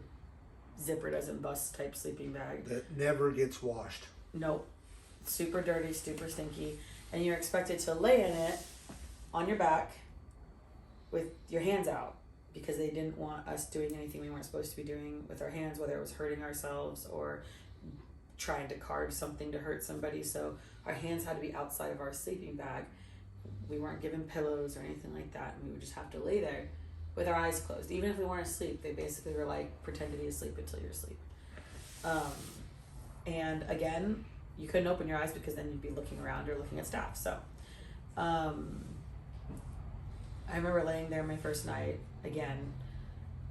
zipper doesn't bust type sleeping bag. That never gets washed. Nope. Super dirty, super stinky. And you're expected to lay in it on your back with your hands out, because they didn't want us doing anything we weren't supposed to be doing with our hands, whether it was hurting ourselves or trying to carve something to hurt somebody. So our hands had to be outside of our sleeping bag. We weren't given pillows or anything like that. And we would just have to lay there with our eyes closed. Even if we weren't asleep, they basically were like, pretend to be asleep until you're asleep. And again, you couldn't open your eyes because then you'd be looking around or looking at staff. So I remember laying there my first night. Again,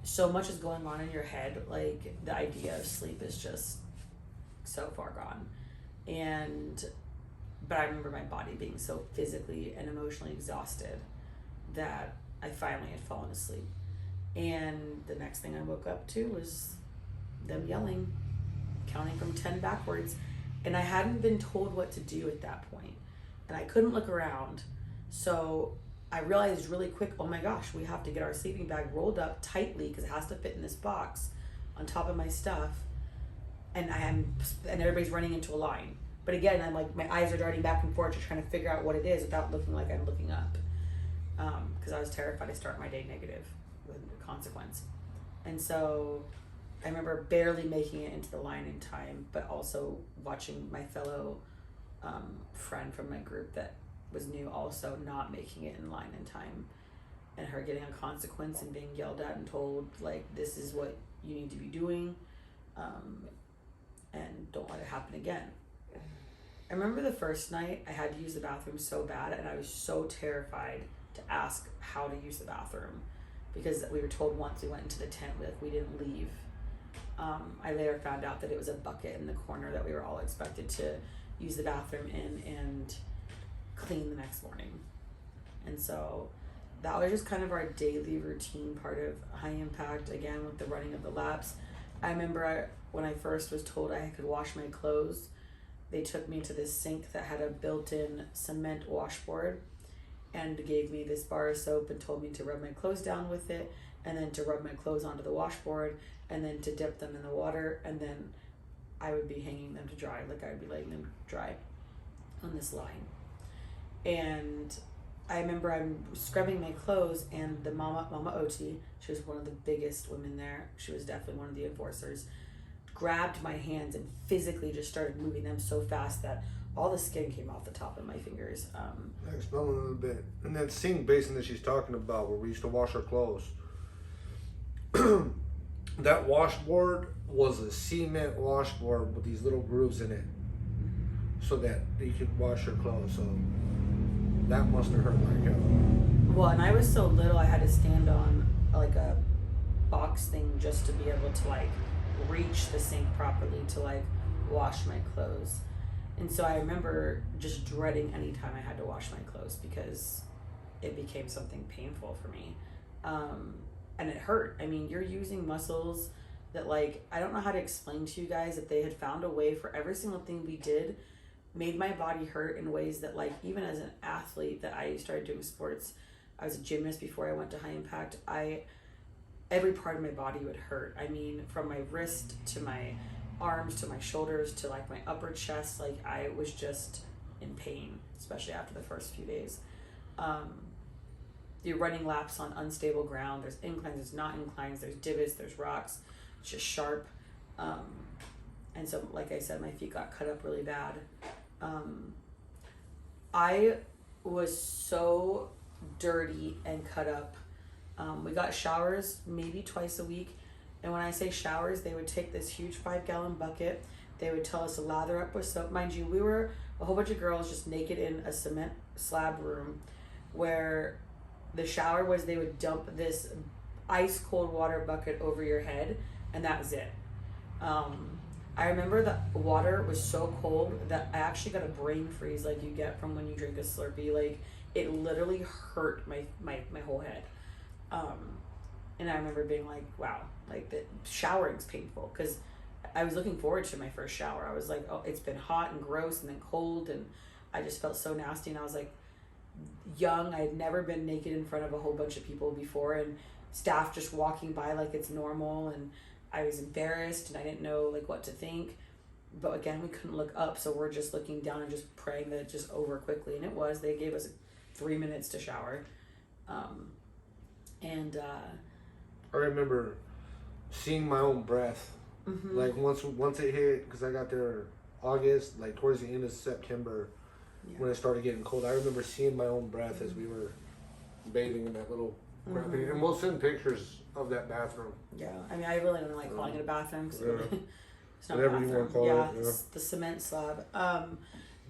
so much is going on in your head. Like, the idea of sleep is just so far gone. But I remember my body being so physically and emotionally exhausted that I finally had fallen asleep. And the next thing I woke up to was them yelling, counting from 10 backwards. And I hadn't been told what to do at that point. And I couldn't look around. So I realized really quick, oh my gosh, we have to get our sleeping bag rolled up tightly because it has to fit in this box on top of my stuff. And everybody's running into a line. But again, I'm like, my eyes are darting back and forth, just trying to figure out what it is without looking like I'm looking up. Because I was terrified to start my day negative with consequence. And so I remember barely making it into the line in time, but also watching my fellow friend from my group that was new also not making it in line in time, and her getting a consequence and being yelled at and told, like, this is what you need to be doing, and don't let it happen again. I remember the first night I had to use the bathroom so bad, and I was so terrified to ask how to use the bathroom, because we were told once we went into the tent, we didn't leave. I later found out that it was a bucket in the corner that we were all expected to use the bathroom in and clean the next morning. And so that was just kind of our daily routine part of high impact, again, with the running of the laps. I remember when I first was told I could wash my clothes, they took me to this sink that had a built-in cement washboard and gave me this bar of soap and told me to rub my clothes down with it, and then to rub my clothes onto the washboard, and then to dip them in the water, and then I would be hanging them to dry, like I would be letting them dry on this line. And I remember I'm scrubbing my clothes, and the Mama Oti, she was one of the biggest women there, she was definitely one of the enforcers, grabbed my hands and physically just started moving them so fast that all the skin came off the top of my fingers. I smell a little bit. And that sink basin that she's talking about, where we used to wash our clothes, that washboard was a cement washboard with these little grooves in it, so that you could wash your clothes. So that must have hurt like hell. Well, and I was so little, I had to stand on like a box thing just to be able to like reach the sink properly to like wash my clothes. And so I remember just dreading any time I had to wash my clothes, because it became something painful for me. And it hurt. I mean, you're using muscles that, like, I don't know how to explain to you guys that they had found a way for every single thing we did made my body hurt in ways that, like, even as an athlete that I started doing sports, I was a gymnast before I went to high impact. Every part of my body would hurt. I mean, from my wrist to my arms to my shoulders to like my upper chest, like I was just in pain, especially after the first few days. You're running laps on unstable ground. There's inclines, there's not inclines, there's divots, there's rocks. It's just sharp. And so, like I said, my feet got cut up really bad. I was so dirty and cut up. We got showers maybe twice a week. And when I say showers, they would take this huge 5-gallon bucket. They would tell us to lather up with soap. Mind you, we were a whole bunch of girls just naked in a cement slab room where the shower was, they would dump this ice cold water bucket over your head, and that was it. I remember the water was so cold that I actually got a brain freeze like you get from when you drink a Slurpee. Like, it literally hurt my whole head. And I remember being like, wow, like the showering's painful, because I was looking forward to my first shower. I was like, oh, it's been hot and gross and then cold, and I just felt so nasty. And I was like, young, I had never been naked in front of a whole bunch of people before, and staff just walking by like it's normal, and I was embarrassed and I didn't know like what to think. But again, we couldn't look up, so we're just looking down and just praying that it just over quickly. And it was. They gave us 3 minutes to shower. I remember seeing my own breath. Mm-hmm. Like once it hit, because I got there August, like towards the end of September, when it started getting cold. I remember seeing my own breath as we were bathing in that little crappy. And we'll send pictures of that bathroom. Yeah, I mean, I really don't like calling it a bathroom, because it's not whatever a bathroom. you want to call it. It's the cement slab.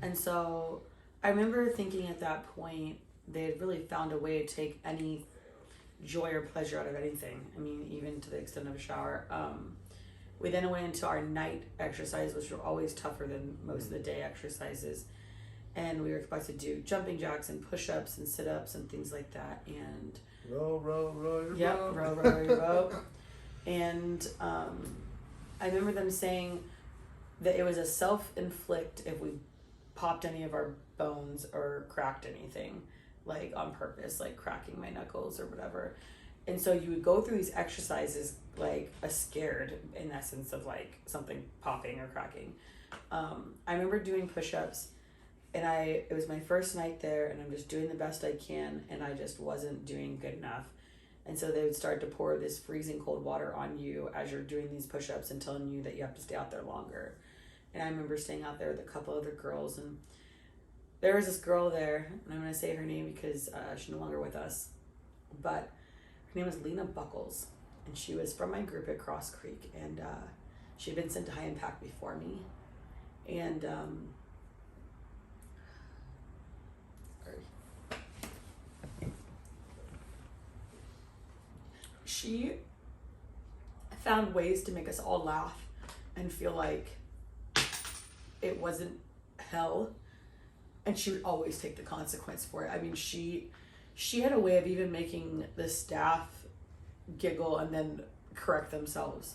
And so I remember thinking at that point they had really found a way to take any joy or pleasure out of anything. I mean, even to the extent of a shower. We then went into our night exercise, which were always tougher than most of the day exercises. And we were expected to do jumping jacks and push-ups and sit-ups and things like that. And row your boat. row your boat. And I remember them saying that it was a self-inflict if we popped any of our bones or cracked anything, like on purpose, like cracking my knuckles or whatever. And so you would go through these exercises like a scared, in essence, of like something popping or cracking. I remember doing push-ups, and it was my first night there, and I'm just doing the best I can, and I just wasn't doing good enough. And so they would start to pour this freezing cold water on you as you're doing these push-ups and telling you that you have to stay out there longer. And I remember staying out there with a couple other girls, and there was this girl there, and I'm going to say her name because she's no longer with us, but her name was Lena Buckles, and she was from my group at Cross Creek, and she had been sent to High Impact before me. And she found ways to make us all laugh and feel like it wasn't hell, and she would always take the consequence for it. I mean, she had a way of even making the staff giggle and then correct themselves.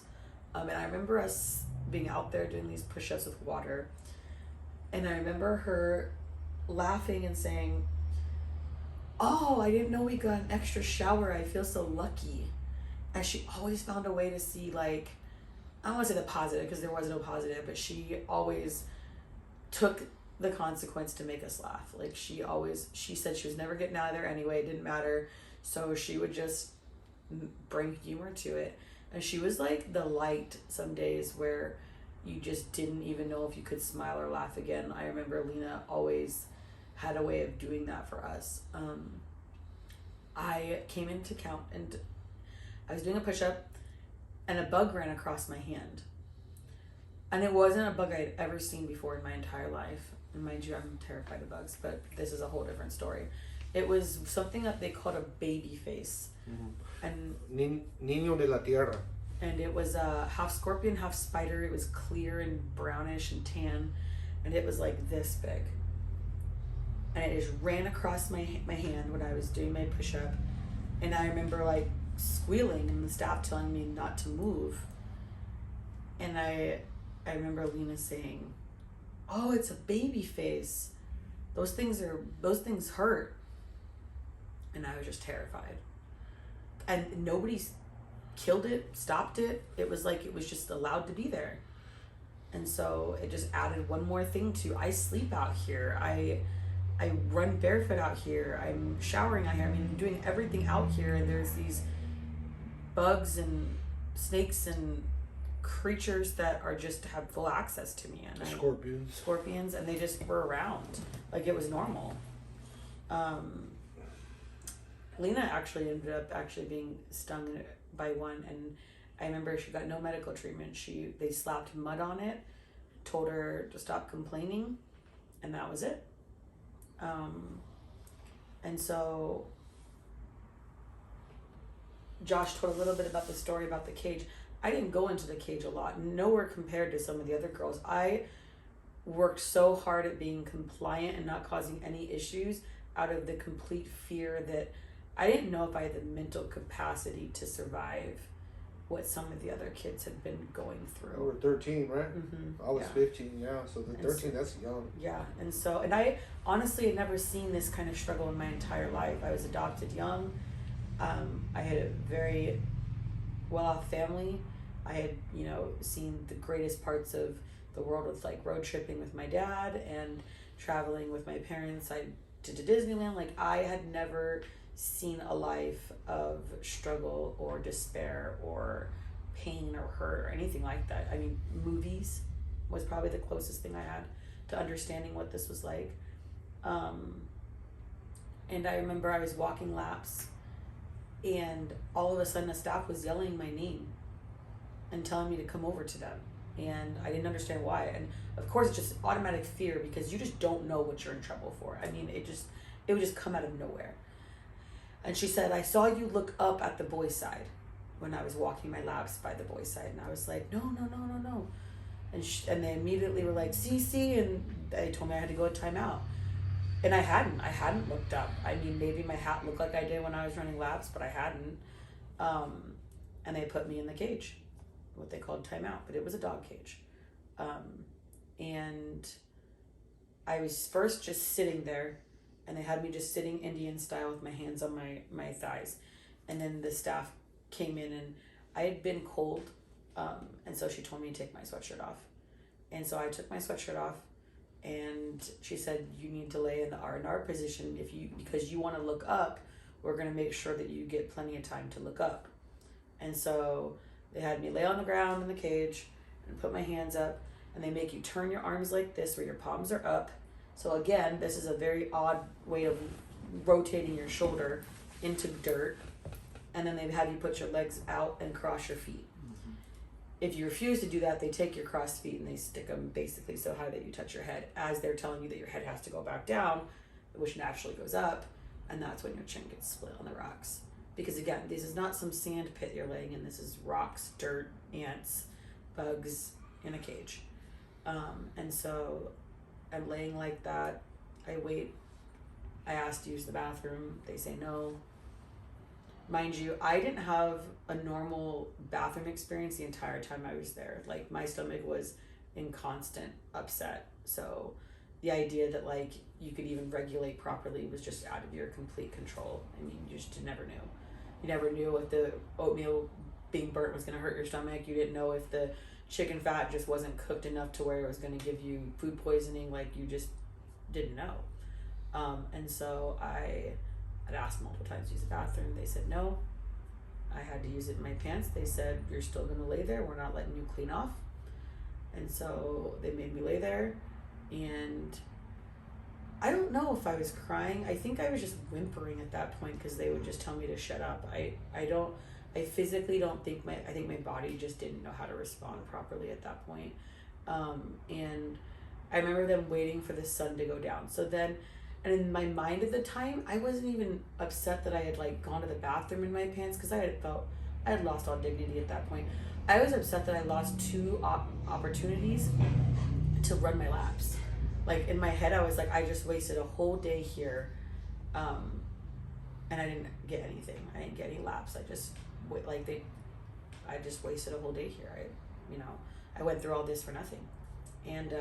And I remember us being out there doing these push-ups with water, and I remember her laughing and saying, "Oh, I didn't know we got an extra shower. I feel so lucky." And she always found a way to see, like, I don't want to say the positive, because there was no positive, but she always took the consequence to make us laugh. Like, she said she was never getting out of there anyway. It didn't matter. So she would just bring humor to it. And she was like the light some days where you just didn't even know if you could smile or laugh again. I remember Lena always had a way of doing that for us. I came in to count, and I was doing a push-up, and a bug ran across my hand. And it wasn't a bug I had ever seen before in my entire life. And mind you, I'm terrified of bugs, but this is a whole different story. It was something that they called a baby face. Mm-hmm. And Niño de la Tierra. And it was half scorpion, half spider. It was clear and brownish and tan, and it was like this big. And it just ran across my hand when I was doing my push-up. And I remember like squealing and the staff telling me not to move. And I remember Lena saying, "Oh, it's a baby face. Those things hurt." And I was just terrified. And nobody's killed it, stopped it. It was like it was just allowed to be there. And so it just added one more thing to, I sleep out here. I run barefoot out here. I'm showering out here. I mean, I'm doing everything out here, and there's these bugs and snakes and creatures that are just have full access to me. And scorpions, and they just were around like it was normal. Lena actually ended up being stung by one, and I remember she got no medical treatment. They slapped mud on it, told her to stop complaining, and that was it. And so Josh told a little bit about the story about the cage. I didn't go into the cage a lot, nowhere compared to some of the other girls. I worked so hard at being compliant and not causing any issues out of the complete fear that I didn't know if I had the mental capacity to survive what some of the other kids had been going through. You were 13, right? Mm-hmm. I was 15, yeah. So the 13, that's young. Yeah, and I honestly had never seen this kind of struggle in my entire life. I was adopted young. I had a very well-off family. I had, seen the greatest parts of the world with like road tripping with my dad and traveling with my parents. I did to Disneyland. Like I had never seen a life of struggle or despair or pain or hurt or anything like that. I mean, movies was probably the closest thing I had to understanding what this was like. And I remember I was walking laps, and all of a sudden the staff was yelling my name and telling me to come over to them. And I didn't understand why. And of course it's just automatic fear, because you just don't know what you're in trouble for. I mean, it would just come out of nowhere. And she said, I saw you look up at the boys' side when I was walking my laps by the boys' side. And I was like, no. And they immediately were like, see, and they told me I had to go to timeout. And I hadn't looked up. I mean, maybe my hat looked like I did when I was running laps, but I hadn't. And they put me in the cage, what they called timeout, but it was a dog cage. And I was first just sitting there, and they had me just sitting Indian style with my hands on my thighs. And then the staff came in, and I had been cold. And so she told me to take my sweatshirt off. And so I took my sweatshirt off, and she said, you need to lay in the R&R position because you want to look up. We're going to make sure that you get plenty of time to look up. And so they had me lay on the ground in the cage and put my hands up, and they make you turn your arms like this where your palms are up. So again, this is a very odd way of rotating your shoulder into dirt. And then they have you put your legs out and cross your feet. Mm-hmm. If you refuse to do that, they take your crossed feet and they stick them basically so high that you touch your head, as they're telling you that your head has to go back down, which naturally goes up. And that's when your chin gets split on the rocks. Because again, this is not some sand pit you're laying in. This is rocks, dirt, ants, bugs in a cage. And so I'm laying like that. I wait. I ask to use the bathroom. They say no. Mind you, I didn't have a normal bathroom experience the entire time I was there. Like, my stomach was in constant upset. So the idea that like you could even regulate properly was just out of your complete control. I mean, you just never knew. You never knew if the oatmeal being burnt was going to hurt your stomach. You didn't know if the chicken fat just wasn't cooked enough to where it was going to give you food poisoning. Like, you just didn't know. And so I had asked multiple times to use the bathroom. They said no. I had to use it in my pants. They said, you're still going to lay there. We're not letting you clean off. And so they made me lay there. And I don't know if I was crying. I think I was just whimpering at that point, because they would just tell me to shut up. I physically don't think I think my body just didn't know how to respond properly at that point. And I remember them waiting for the sun to go down. So then, and in my mind at the time, I wasn't even upset that I had like gone to the bathroom in my pants, because I had lost all dignity at that point. I was upset that I lost two opportunities to run my laps. Like, in my head, I was like, I just wasted a whole day here, and I didn't get anything. I didn't get any laps. I just wasted a whole day here. I went through all this for nothing. And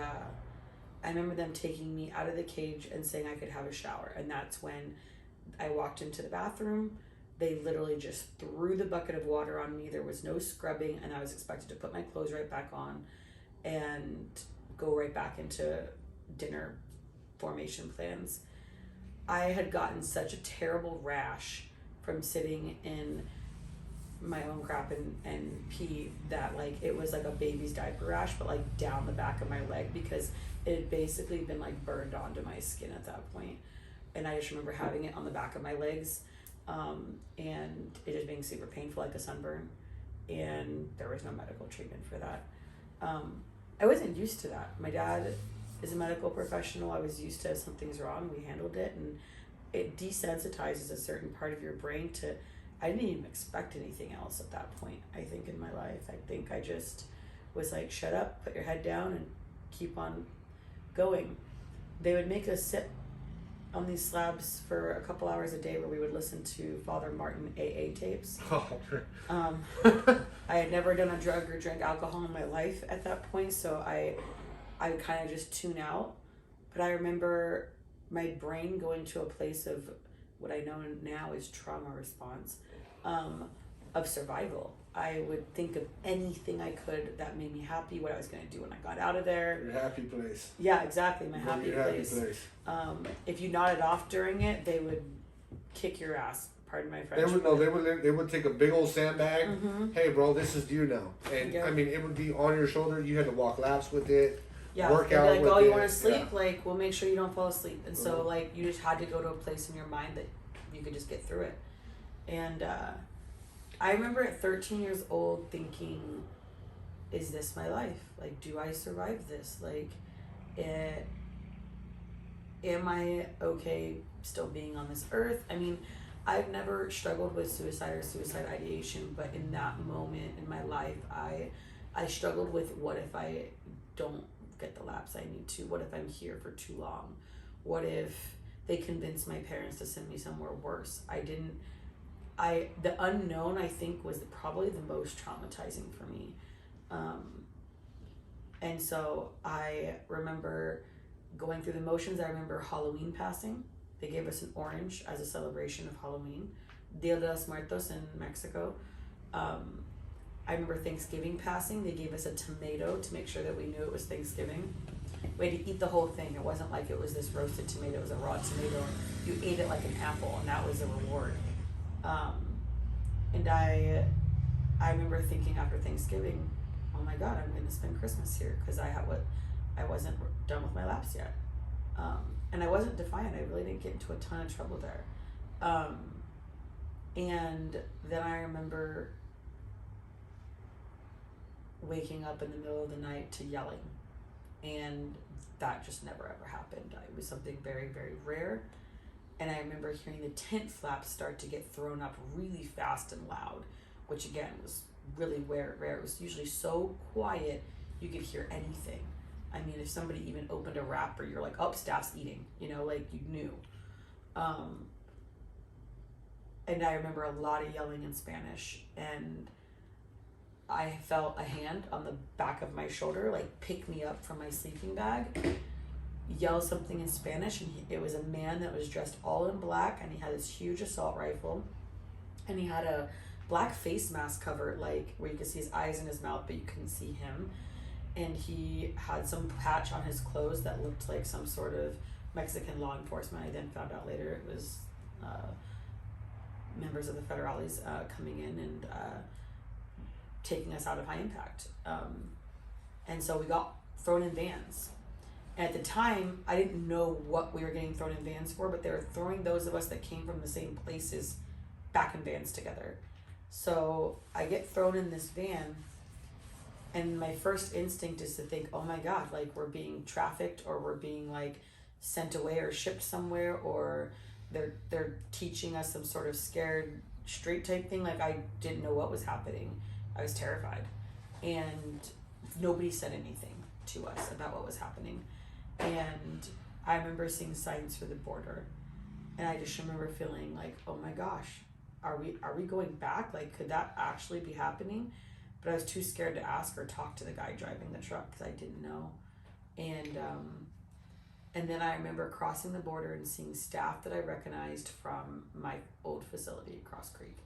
I remember them taking me out of the cage and saying I could have a shower. And that's when I walked into the bathroom. They literally just threw the bucket of water on me. There was no scrubbing, and I was expected to put my clothes right back on and go right back into dinner formation plans. I had gotten such a terrible rash from sitting in my own crap and pee that like it was like a baby's diaper rash, but like down the back of my leg, because it had basically been like burned onto my skin at that point. And I just remember having it on the back of my legs, and it just being super painful, like a sunburn, and there was no medical treatment for that. I wasn't used to that. My dad is a medical professional. I was used to something's wrong, we handled it, and it desensitizes a certain part of your brain to, I didn't even expect anything else at that point, I think, in my life. I think I just was like, shut up, put your head down, and keep on going. They would make us sit on these slabs for a couple hours a day where we would listen to Father Martin AA tapes. I had never done a drug or drank alcohol in my life at that point, so I would kind of just tune out. But I remember my brain going to a place of what I know now is trauma response, of survival. I would think of anything I could that made me happy, what I was going to do when I got out of there. Your happy place. Yeah, exactly, my happy place. If you nodded off during it, they would kick your ass. Pardon my French. They would take a big old sandbag. Mm-hmm. Hey, bro, this is you now. And Yep. I mean, it would be on your shoulder. You had to walk laps with it. Yeah, work they'd be out like, with oh, you it. want to sleep? Yeah. Like, we'll make sure you don't fall asleep. And so, like, you just had to go to a place in your mind that you could just get through it. And I remember at 13 years old thinking, is this my life? Like, do I survive this? Like, am I okay still being on this earth? I mean, I've never struggled with suicide or suicide ideation, but in that moment in my life, I struggled with, what if I don't get the laps I need to? What if I'm here for too long? What if they convinced my parents to send me somewhere worse? The unknown, I think, was probably the most traumatizing for me. And so I remember going through the motions. I remember Halloween passing. They gave us an orange as a celebration of Halloween. Dia de los Muertos in Mexico. I remember Thanksgiving passing. They gave us a tomato to make sure that we knew it was Thanksgiving. We had to eat the whole thing. It wasn't like it was this roasted tomato. It was a raw tomato. You ate it like an apple, and that was the reward. And I remember thinking after Thanksgiving, oh my God, I'm going to spend Christmas here, because I wasn't done with my laps yet. And I wasn't defiant. I really didn't get into a ton of trouble there. And then I remember waking up in the middle of the night to yelling. And that just never ever happened. It was something very, very rare. And I remember hearing the tent flaps start to get thrown up really fast and loud, which again was really rare. It was usually so quiet you could hear anything. I mean, if somebody even opened a wrapper, you're like, oh, staff's eating, like you knew. And I remember a lot of yelling in Spanish, and I felt a hand on the back of my shoulder, like pick me up from my sleeping bag, yell something in Spanish, and it was a man that was dressed all in black, and he had this huge assault rifle, and he had a black face mask cover, like where you could see his eyes and his mouth, but you couldn't see him. And he had some patch on his clothes that looked like some sort of Mexican law enforcement. I then found out later it was members of the federales coming in and taking us out of high impact. And so we got thrown in vans. And at the time, I didn't know what we were getting thrown in vans for, but they were throwing those of us that came from the same places back in vans together. So I get thrown in this van, and my first instinct is to think, oh my God, like we're being trafficked, or we're being like sent away or shipped somewhere, or they're teaching us some sort of scared street type thing. Like, I didn't know what was happening. I was terrified. And nobody said anything to us about what was happening. And I remember seeing signs for the border, and I just remember feeling like, oh my gosh, are we going back? Like, could that actually be happening? But I was too scared to ask or talk to the guy driving the truck, because I didn't know. And And then I remember crossing the border and seeing staff that I recognized from my old facility, Cross Creek.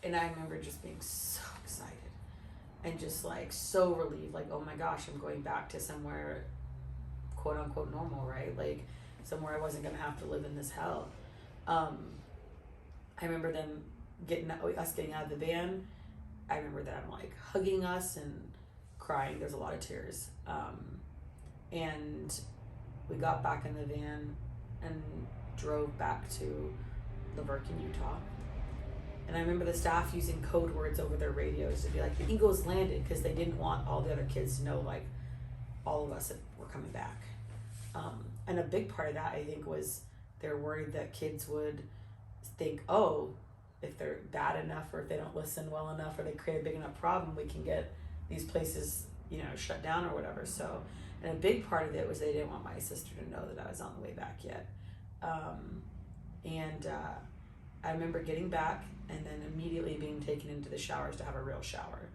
And I remember just being so excited and just like so relieved, like, oh my gosh, I'm going back to somewhere quote unquote normal, right? Like somewhere I wasn't gonna have to live in this hell. I remember them getting out of the van. I remember them like hugging us and crying. There's a lot of tears. And we got back in the van and drove back to Laverkin, Utah. And I remember the staff using code words over their radios to be like, the Eagles landed, because they didn't want all the other kids to know, like, all of us were coming back. And a big part of that, I think, was they're worried that kids would think, oh, if they're bad enough or if they don't listen well enough or they create a big enough problem, we can get these places, shut down or whatever. So, and a big part of it was they didn't want my sister to know that I was on the way back yet. I remember getting back and then immediately being taken into the showers to have a real shower.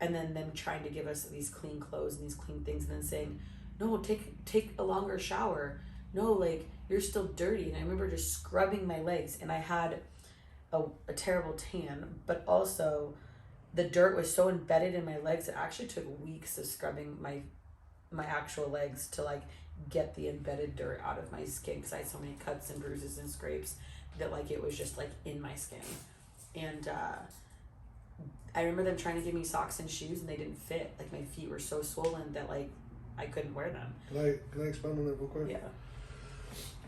And then them trying to give us these clean clothes and these clean things and then saying, no, take a longer shower. No, like, you're still dirty. And I remember just scrubbing my legs, and I had a terrible tan, but also the dirt was so embedded in my legs, it actually took weeks of scrubbing my actual legs to like get the embedded dirt out of my skin, because I had so many cuts and bruises and scrapes that like it was just like in my skin. And I remember them trying to give me socks and shoes, and they didn't fit. Like my feet were so swollen that like I couldn't wear them. Can I expand on that real quick? Yeah.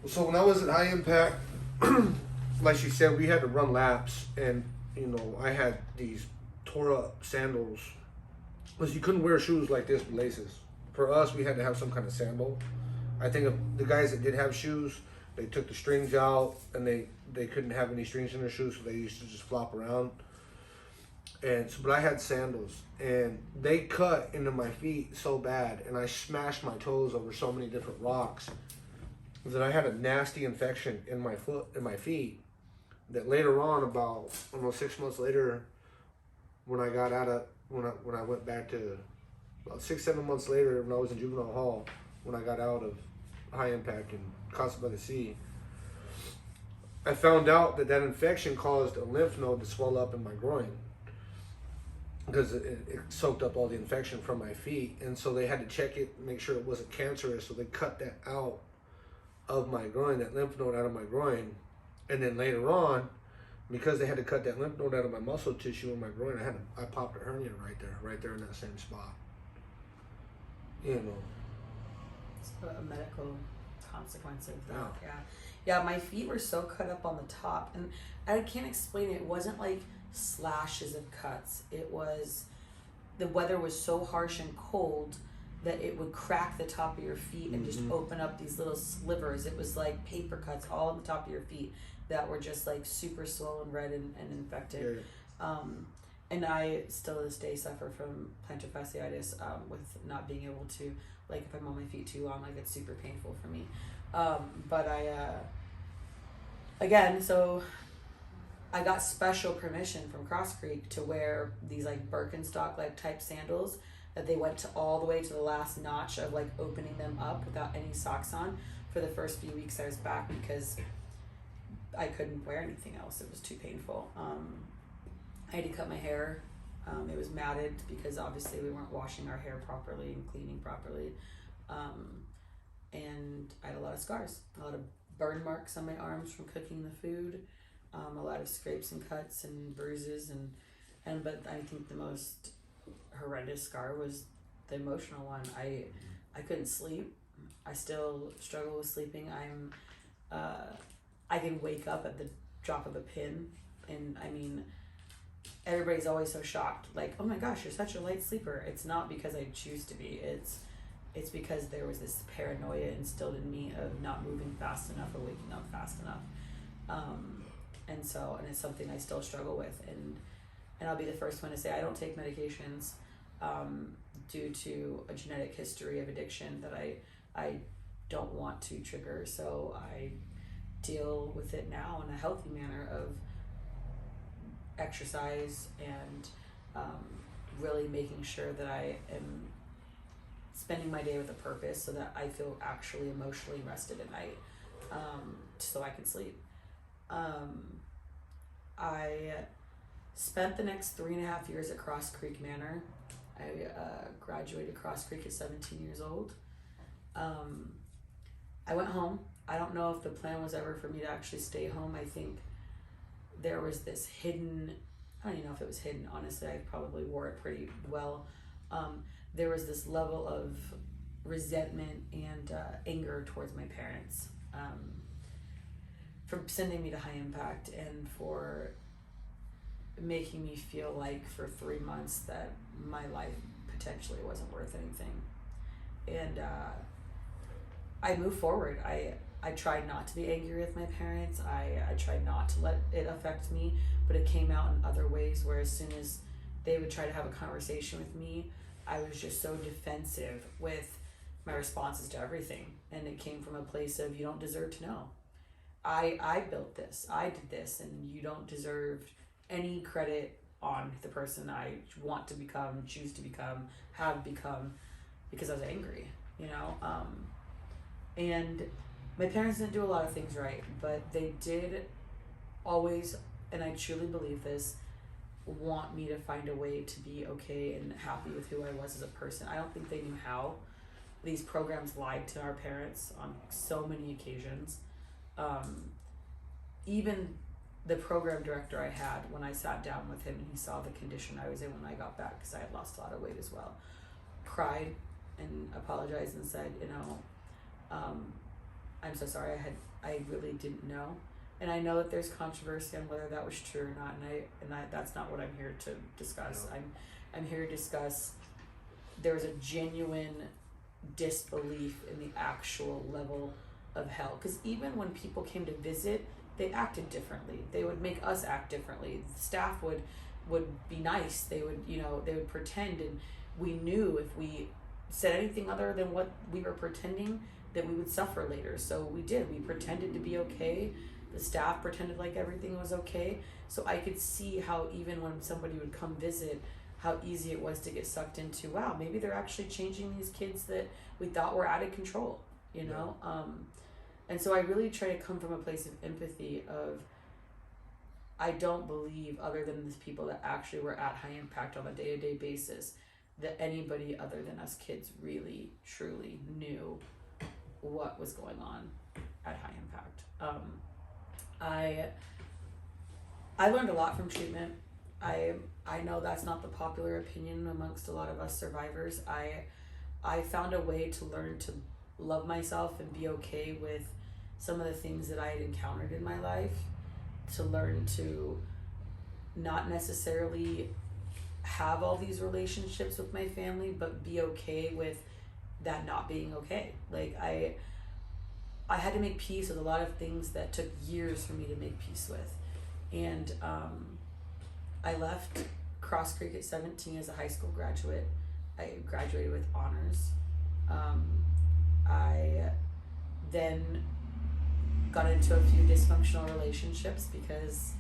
So when I was at High Impact, like she said, we had to run laps, and I had these tore up sandals, because you couldn't wear shoes like this with laces. For us, we had to have some kind of sandal. I think of the guys that did have shoes, they took the strings out, and they couldn't have any strings in their shoes, so they used to just flop around. And so, but I had sandals, and they cut into my feet so bad, and I smashed my toes over so many different rocks that I had a nasty infection in my feet. That later on, about 6 months later, when I got out of when I went back to about 6-7 months later, when I was in juvenile hall, when I got out of High Impact and Casa by the Sea, I found out that infection caused a lymph node to swell up in my groin, because it soaked up all the infection from my feet. And so they had to check it, make sure it wasn't cancerous, so they cut that out of my groin, that lymph node out of my groin. And then later on, because they had to cut that lymph node out of my muscle tissue in my groin, I popped a hernia right there in that same spot. It's a medical consequence of that. Yeah, my feet were so cut up on the top, and I can't explain it. It wasn't like slashes of cuts. It was, the weather was so harsh and cold that it would crack the top of your feet and just open up these little slivers. It was like paper cuts all on the top of your feet that were just like super swollen, red and infected. Yeah. And I still to this day suffer from plantar fasciitis, with not being able to, like, if I'm on my feet too long, like, it's super painful for me. But so I got special permission from Cross Creek to wear these like Birkenstock like type sandals that they went to all the way to the last notch of like opening them up without any socks on for the first few weeks I was back, because I couldn't wear anything else. It was too painful. I had to cut my hair. It was matted because obviously we weren't washing our hair properly and cleaning properly. And I had a lot of scars, a lot of burn marks on my arms from cooking the food, a lot of scrapes and cuts and bruises, but I think the most horrendous scar was the emotional one. I couldn't sleep. I still struggle with sleeping. I can wake up at the drop of a pin, and I mean, everybody's always so shocked, like, oh my gosh, you're such a light sleeper. It's not because I choose to be. It's because there was this paranoia instilled in me of not moving fast enough or waking up fast enough. And it's something I still struggle with. And I'll be the first one to say I don't take medications due to a genetic history of addiction that I don't want to trigger. So I deal with it now in a healthy manner of exercise and really making sure that I am spending my day with a purpose so that I feel actually emotionally rested at night, so I can sleep. I spent the next 3.5 years at Cross Creek Manor. I graduated Cross Creek at 17 years old. I went home. I don't know if the plan was ever for me to actually stay home. I think there was this hidden, I don't even know if it was hidden, honestly, I probably wore it pretty well. There was this level of resentment and anger towards my parents for sending me to High Impact and for making me feel like for 3 months that my life potentially wasn't worth anything. And I moved forward. I tried not to be angry with my parents. I tried not to let it affect me, but it came out in other ways where as soon as they would try to have a conversation with me, I was just so defensive with my responses to everything. And it came from a place of, you don't deserve to know. I built this, I did this, and you don't deserve any credit on the person I want to become, choose to become, have become, because I was angry, you know? And my parents didn't do a lot of things right, but they did always, and I truly believe this, want me to find a way to be okay and happy with who I was as a person. I don't think they knew how. These programs lied to our parents on so many occasions. Even the program director I had, when I sat down with him and he saw the condition I was in when I got back, because I had lost a lot of weight as well, cried and apologized and said, you know, I'm so sorry, I really didn't know. And I know that there's controversy on whether that was true or not, and I that's not what I'm here to discuss. No. I'm here to discuss there was a genuine disbelief in the actual level of hell. Because even when people came to visit, they acted differently. They would make us act differently. The staff would be nice. They would pretend, and we knew if we said anything other than what we were pretending, that we would suffer later. So we did. We pretended to be okay. The staff pretended like everything was okay. So I could see how even when somebody would come visit, how easy it was to get sucked into, wow, maybe they're actually changing these kids that we thought were out of control, you know? Yeah. And so I really try to come from a place of empathy of, I don't believe, other than the people that actually were at High Impact on a day-to-day basis, that anybody other than us kids really, truly knew what was going on at High Impact. I learned a lot from treatment. I know that's not the popular opinion amongst a lot of us survivors. I found a way to learn to love myself and be okay with some of the things that I had encountered in my life, to learn to not necessarily have all these relationships with my family, but be okay with that not being okay. Like I had to make peace with a lot of things that took years for me to make peace with. And I left Cross Creek at 17 as a high school graduate. I graduated with honors. I then got into a few dysfunctional relationships because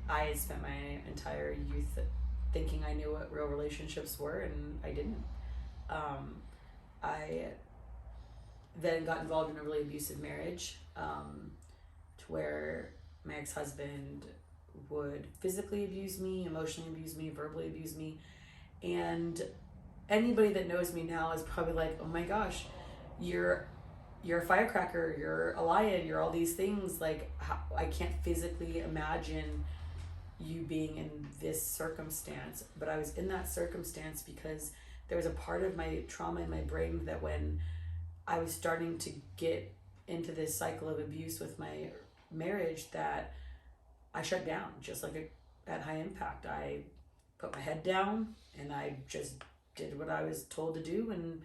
I had spent my entire youth thinking I knew what real relationships were, and I didn't. I then got involved in a really abusive marriage, to where my ex-husband would physically abuse me, emotionally abuse me, verbally abuse me. And anybody that knows me now is probably like, oh my gosh, you're a firecracker, you're a lion, you're all these things. Like, I can't physically imagine you being in this circumstance. But I was in that circumstance because there was a part of my trauma in my brain that when I was starting to get into this cycle of abuse with my marriage, that I shut down, just like at High Impact. I put my head down and I just did what I was told to do, and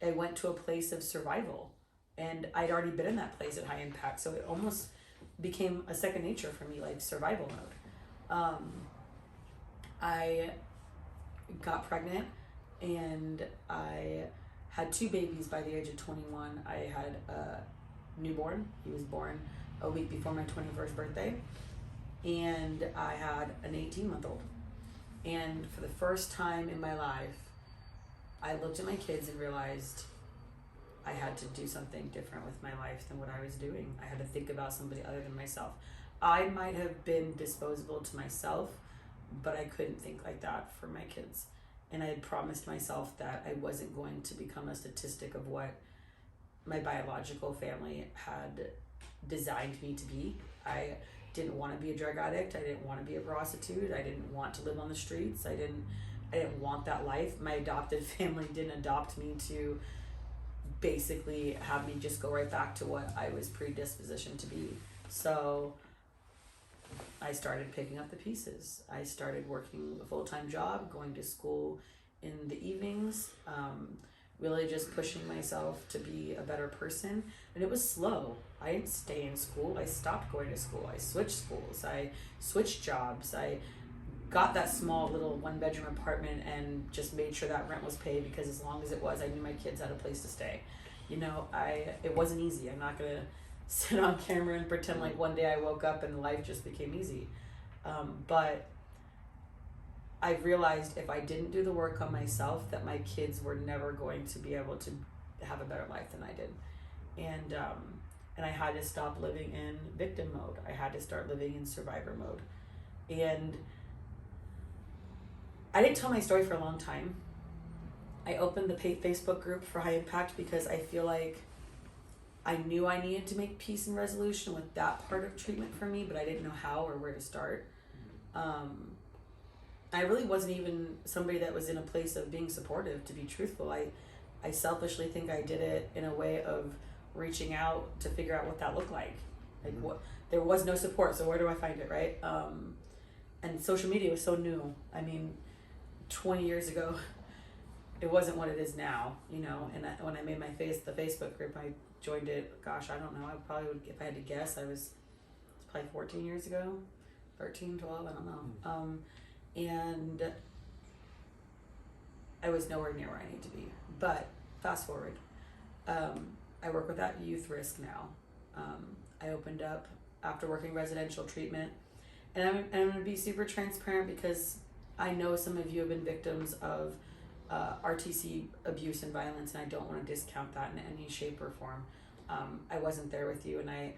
I went to a place of survival. And I'd already been in that place at High Impact, so it almost became a second nature for me, like survival mode. I got pregnant and I had 2 babies by the age of 21. I had a newborn. He was born a week before my 21st birthday. And I had an 18-month-old. And for the first time in my life, I looked at my kids and realized I had to do something different with my life than what I was doing. I had to think about somebody other than myself. I might have been disposable to myself, but I couldn't think like that for my kids. And I had promised myself that I wasn't going to become a statistic of what my biological family had designed me to be. I didn't want to be a drug addict. I didn't want to be a prostitute. I didn't want to live on the streets. I didn't want that life. My adopted family didn't adopt me to basically have me just go right back to what I was predispositioned to be. So I started picking up the pieces. I started working a full-time job, going to school in the evenings, really just pushing myself to be a better person. And it was slow. I didn't stay in school. I stopped going to school. I switched schools. I switched jobs. I got that small little 1-bedroom apartment and just made sure that rent was paid, because as long as it was, I knew my kids had a place to stay. You know, it wasn't easy. I'm not gonna sit on camera and pretend like one day I woke up and life just became easy. But I realized if I didn't do the work on myself, that my kids were never going to be able to have a better life than I did. And I had to stop living in victim mode. I had to start living in survivor mode. And I didn't tell my story for a long time. I opened the Facebook group for High Impact because I feel like I knew I needed to make peace and resolution with that part of treatment for me, but I didn't know how or where to start. I really wasn't even somebody that was in a place of being supportive, to be truthful. I selfishly think I did it in a way of reaching out to figure out what that looked like. Like what, there was no support, so where do I find it, right? And social media was so new. I mean, 20 years ago, it wasn't what it is now, you know. And when I made the Facebook group, I joined it, gosh, I don't know, I probably would, if I had to guess, it's probably 14 years ago, 13, 12, I don't know. And I was nowhere near where I need to be. But fast forward, I work with that youth risk now. I opened up after working residential treatment, and I'm going to be super transparent because I know some of you have been victims of RTC abuse and violence, and I don't want to discount that in any shape or form. I wasn't there with you, and I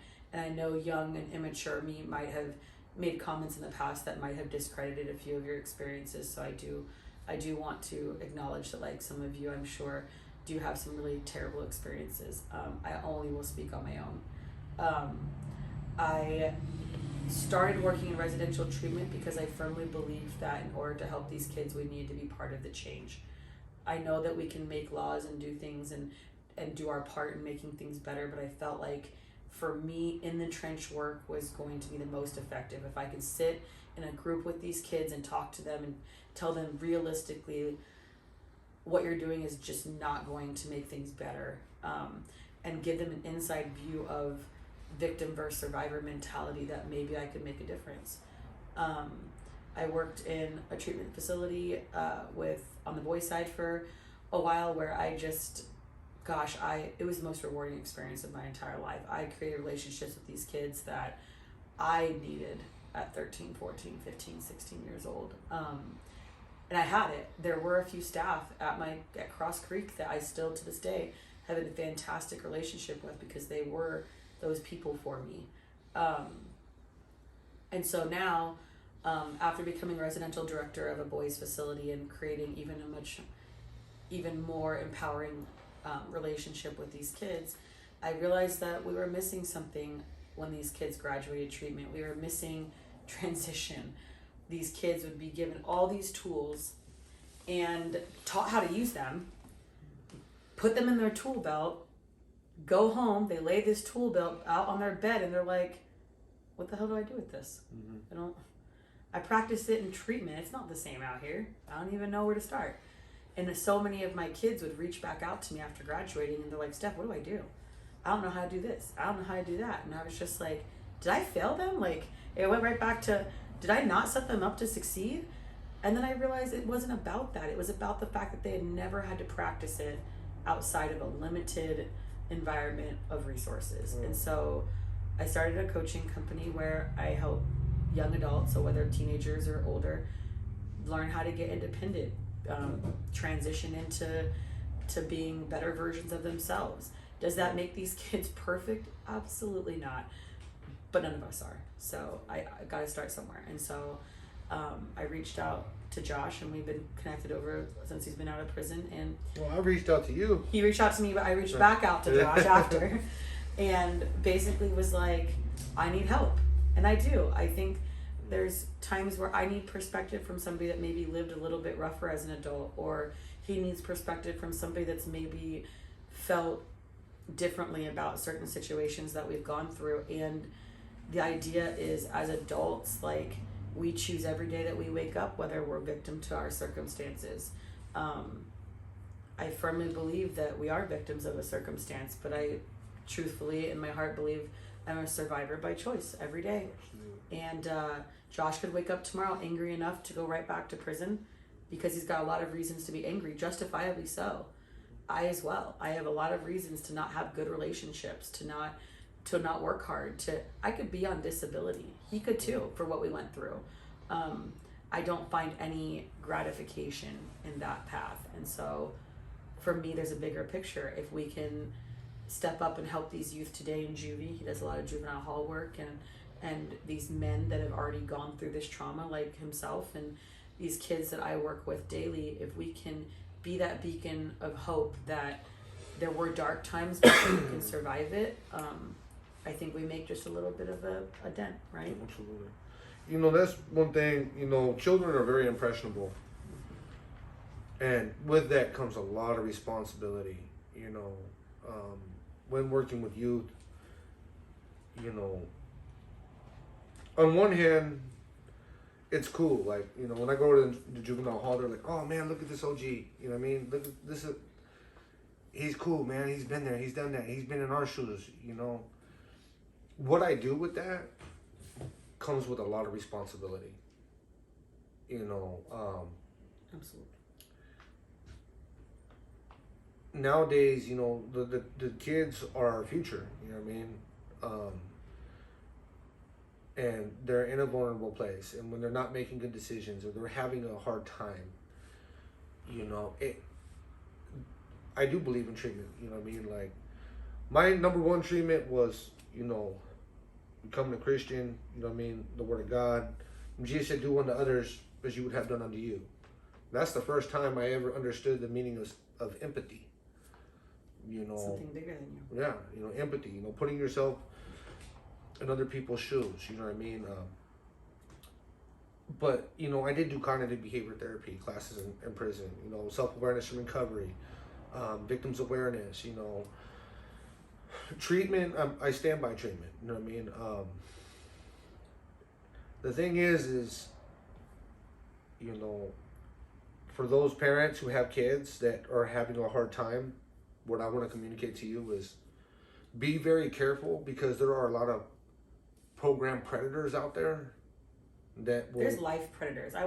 know young and immature me might have made comments in the past that might have discredited a few of your experiences. So I do want to acknowledge that, like, some of you, I'm sure, do have some really terrible experiences. I only will speak on my own. I started working in residential treatment because I firmly believed that in order to help these kids, we needed to be part of the change. I know that we can make laws and do things and do our part in making things better, but I felt like for me, in the trench work was going to be the most effective. If I could sit in a group with these kids and talk to them and tell them realistically what you're doing is just not going to make things better, and give them an inside view of victim versus survivor mentality, that maybe I could make a difference. I worked in a treatment facility on the boys' side for a while, where it was the most rewarding experience of my entire life. I created relationships with these kids that I needed at 13, 14, 15, 16 years old. And I had it. There were a few staff at Cross Creek that I still to this day have a fantastic relationship with, because they were those people for me. And so now, after becoming residential director of a boys' facility and creating even more empowering relationship with these kids, I realized that we were missing something when these kids graduated treatment. We were missing transition. These kids would be given all these tools and taught how to use them, put them in their tool belt, go home, they lay this tool belt out on their bed, and they're like, what the hell do I do with this? I practiced it in treatment. It's not the same out here. I don't even know where to start. And so many of my kids would reach back out to me after graduating, and they're like, Steph, what do I do? I don't know how to do this. I don't know how to do that. And I was just like, did I fail them? Like, it went right back to, did I not set them up to succeed? And then I realized it wasn't about that. It was about the fact that they had never had to practice it outside of a limited environment of resources. And so I started a coaching company where I help young adults, so whether teenagers or older, learn how to get independent, transition into being better versions of themselves. Does that make these kids perfect? Absolutely not. But none of us are. So I got to start somewhere. And so I reached out to Josh, and we've been connected over since he's been out of prison. And well, I reached out to you. He reached out to me, but I reached back out to Josh after, and basically was like, I need help. And I do. I think there's times where I need perspective from somebody that maybe lived a little bit rougher as an adult, or he needs perspective from somebody that's maybe felt differently about certain situations that we've gone through. And the idea is, as adults, like, we choose every day that we wake up whether we're victim to our circumstances. I firmly believe that we are victims of a circumstance, but I truthfully in my heart believe I'm a survivor by choice every day. And Josh could wake up tomorrow angry enough to go right back to prison because he's got a lot of reasons to be angry, justifiably so. I as well. I have a lot of reasons to not have good relationships, to not work hard, I could be on disability. He could too, for what we went through. I don't find any gratification in that path. And so for me, there's a bigger picture. If we can step up and help these youth today in juvie, he does a lot of juvenile hall work, and these men that have already gone through this trauma like himself, and these kids that I work with daily, if we can be that beacon of hope that there were dark times but you can survive it, I think we make just a little bit of a dent, right? Absolutely. You know, that's one thing, you know, children are very impressionable. And with that comes a lot of responsibility, you know. When working with youth, you know, on one hand, it's cool. Like, you know, when I go to the juvenile hall, they're like, oh man, look at this OG. You know what I mean? Look at this. He's cool, man. He's been there. He's done that. He's been in our shoes, you know. What I do with that comes with a lot of responsibility. You know, Absolutely. Nowadays, you know, the kids are our future, you know what I mean? And they're in a vulnerable place, and when they're not making good decisions or they're having a hard time, you know, I do believe in treatment, you know what I mean? Like, my number one treatment was, you know, becoming a Christian, you know what I mean, the Word of God. And Jesus said, do unto others as you would have done unto you. That's the first time I ever understood the meaning of empathy. You know, something bigger than you. Yeah, you know, empathy, you know, putting yourself in other people's shoes, you know what I mean? But, you know, I did do cognitive behavior therapy classes in prison, you know, self-awareness and recovery, victims awareness, you know, treatment. I stand by treatment, you know what I mean? The thing is, you know, for those parents who have kids that are having a hard time, what I want to communicate to you is be very careful, because there are a lot of program predators out there that will... There's life predators. I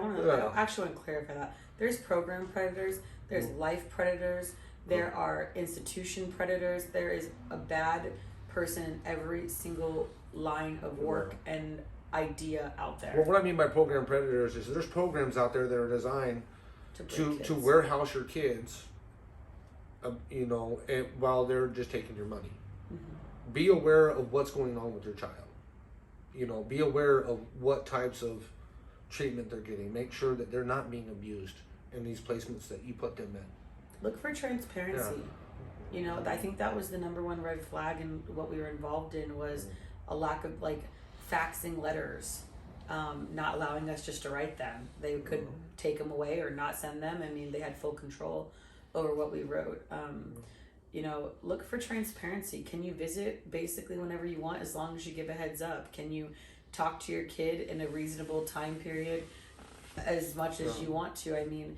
actually want to clarify that. There's program predators, there's life predators, there are institution predators, there is a bad person in every single line of work and idea out there. Well, what I mean by program predators is there's programs out there that are designed to warehouse your kids, you know, while they're just taking your money. Mm-hmm. Be aware of what's going on with your child. You know, be aware of what types of treatment they're getting. Make sure that they're not being abused in these placements that you put them in. Look for transparency. Yeah. You know, I think that was the number one red flag in what we were involved in, was a lack of, like, faxing letters, not allowing us just to write them. They could take them away or not send them. I mean, they had full control over what we wrote. You know, look for transparency. Can you visit basically whenever you want, as long as you give a heads up? Can you talk to your kid in a reasonable time period as much as you want to? I mean,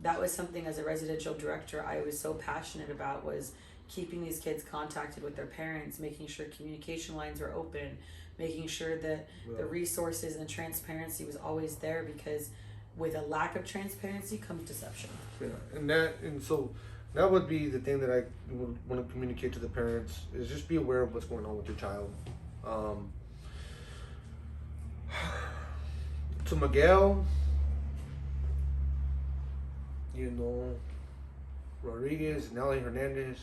that was something as a residential director I was so passionate about, was keeping these kids contacted with their parents, making sure communication lines were open, making sure that the resources and transparency was always there, because with a lack of transparency comes deception. Yeah, and so that would be the thing that I would want to communicate to the parents, is just be aware of what's going on with your child. To Miguel, you know, Rodriguez, Nelly Hernandez,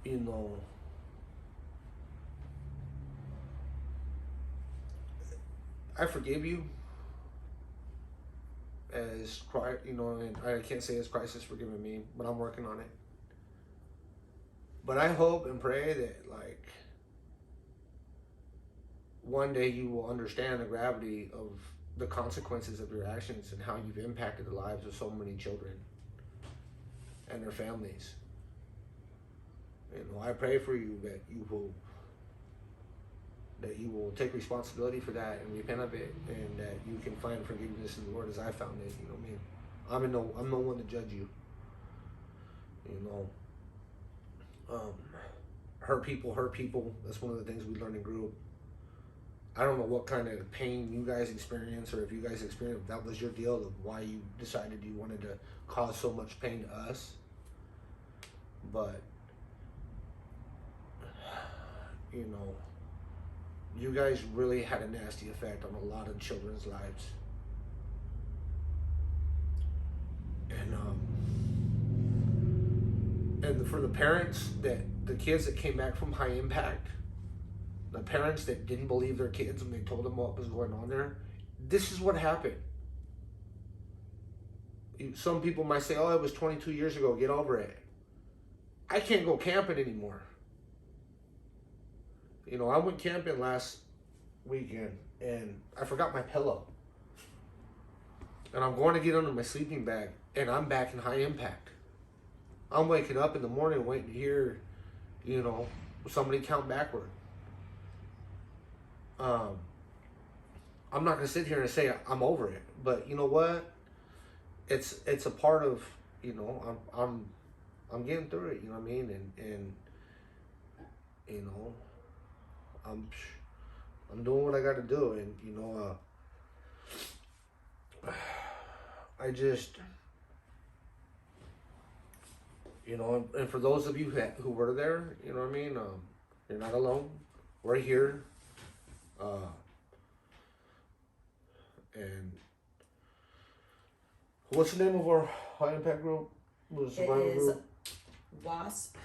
you know, I forgive you as Christ, you know, and I can't say as Christ has forgiven me, but I'm working on it. But I hope and pray that, like, one day you will understand the gravity of the consequences of your actions and how you've impacted the lives of so many children and their families. You know, I pray for you that you will take responsibility for that and repent of it, and that you can find forgiveness in the Lord as I found it. You know what I mean? I'm no one to judge you. You know, hurt people. That's one of the things we learn in group. I don't know what kind of pain you guys experience, or if you guys experience, if that was your deal of why you decided you wanted to cause so much pain to us. But, you know, you guys really had a nasty effect on a lot of children's lives. And for the parents, the kids that came back from high impact, the parents that didn't believe their kids when they told them what was going on there, this is what happened. Some people might say, oh, it was 22 years ago, get over it. I can't go camping anymore. You know, I went camping last weekend and I forgot my pillow. And I'm going to get under my sleeping bag and I'm back in high impact. I'm waking up in the morning waiting to hear, you know, somebody count backward. I'm not gonna sit here and say I'm over it, but you know what? It's a part of, you know, I'm getting through it. You know what I mean? And you know, I'm doing what I got to do, and you know, I just, you know, and for those of you who were there, you know what I mean? You're not alone. We're here. And what's the name of our high impact group? It is WASP,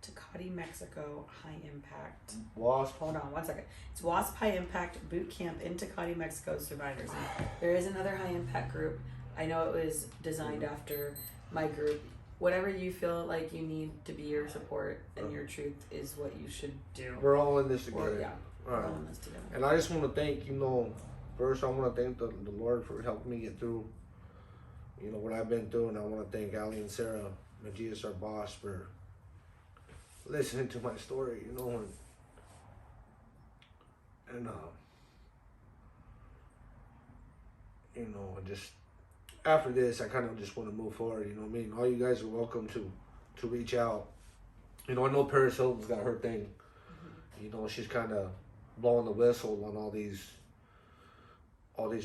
TECATE, Mexico, High Impact. WASP. Hold on 1 second. It's WASP High Impact Boot Camp in TECATE, Mexico, Survivors. And there is another high impact group. I know it was designed after my group. Whatever you feel like you need to be your support and your truth is what you should do. We're all in this together. Yeah, we're all in this together. And I just want to thank, you know, first I want to thank the Lord for helping me get through, you know, what I've been through. And I want to thank Ali and Sarah, Majias, our boss, for listening to my story, you know, and you know, just after this, I kind of just want to move forward. You know what I mean? All you guys are welcome to reach out. You know, I know Paris Hilton's got her thing. Mm-hmm. You know, she's kind of blowing the whistle on all these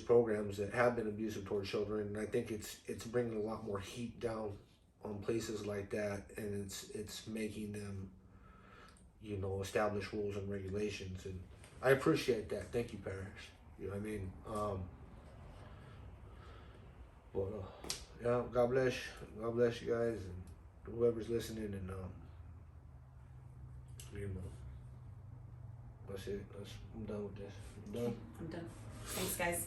programs that have been abusive toward children, and I think it's bringing a lot more heat down on places like that, and it's making them, you know, establish rules and regulations, and I appreciate that. Thank you, Paris. You know what I mean? Yeah, God bless you guys, and whoever's listening, and you know, that's it. I'm done with this. I'm done. I'm done. Thanks, guys.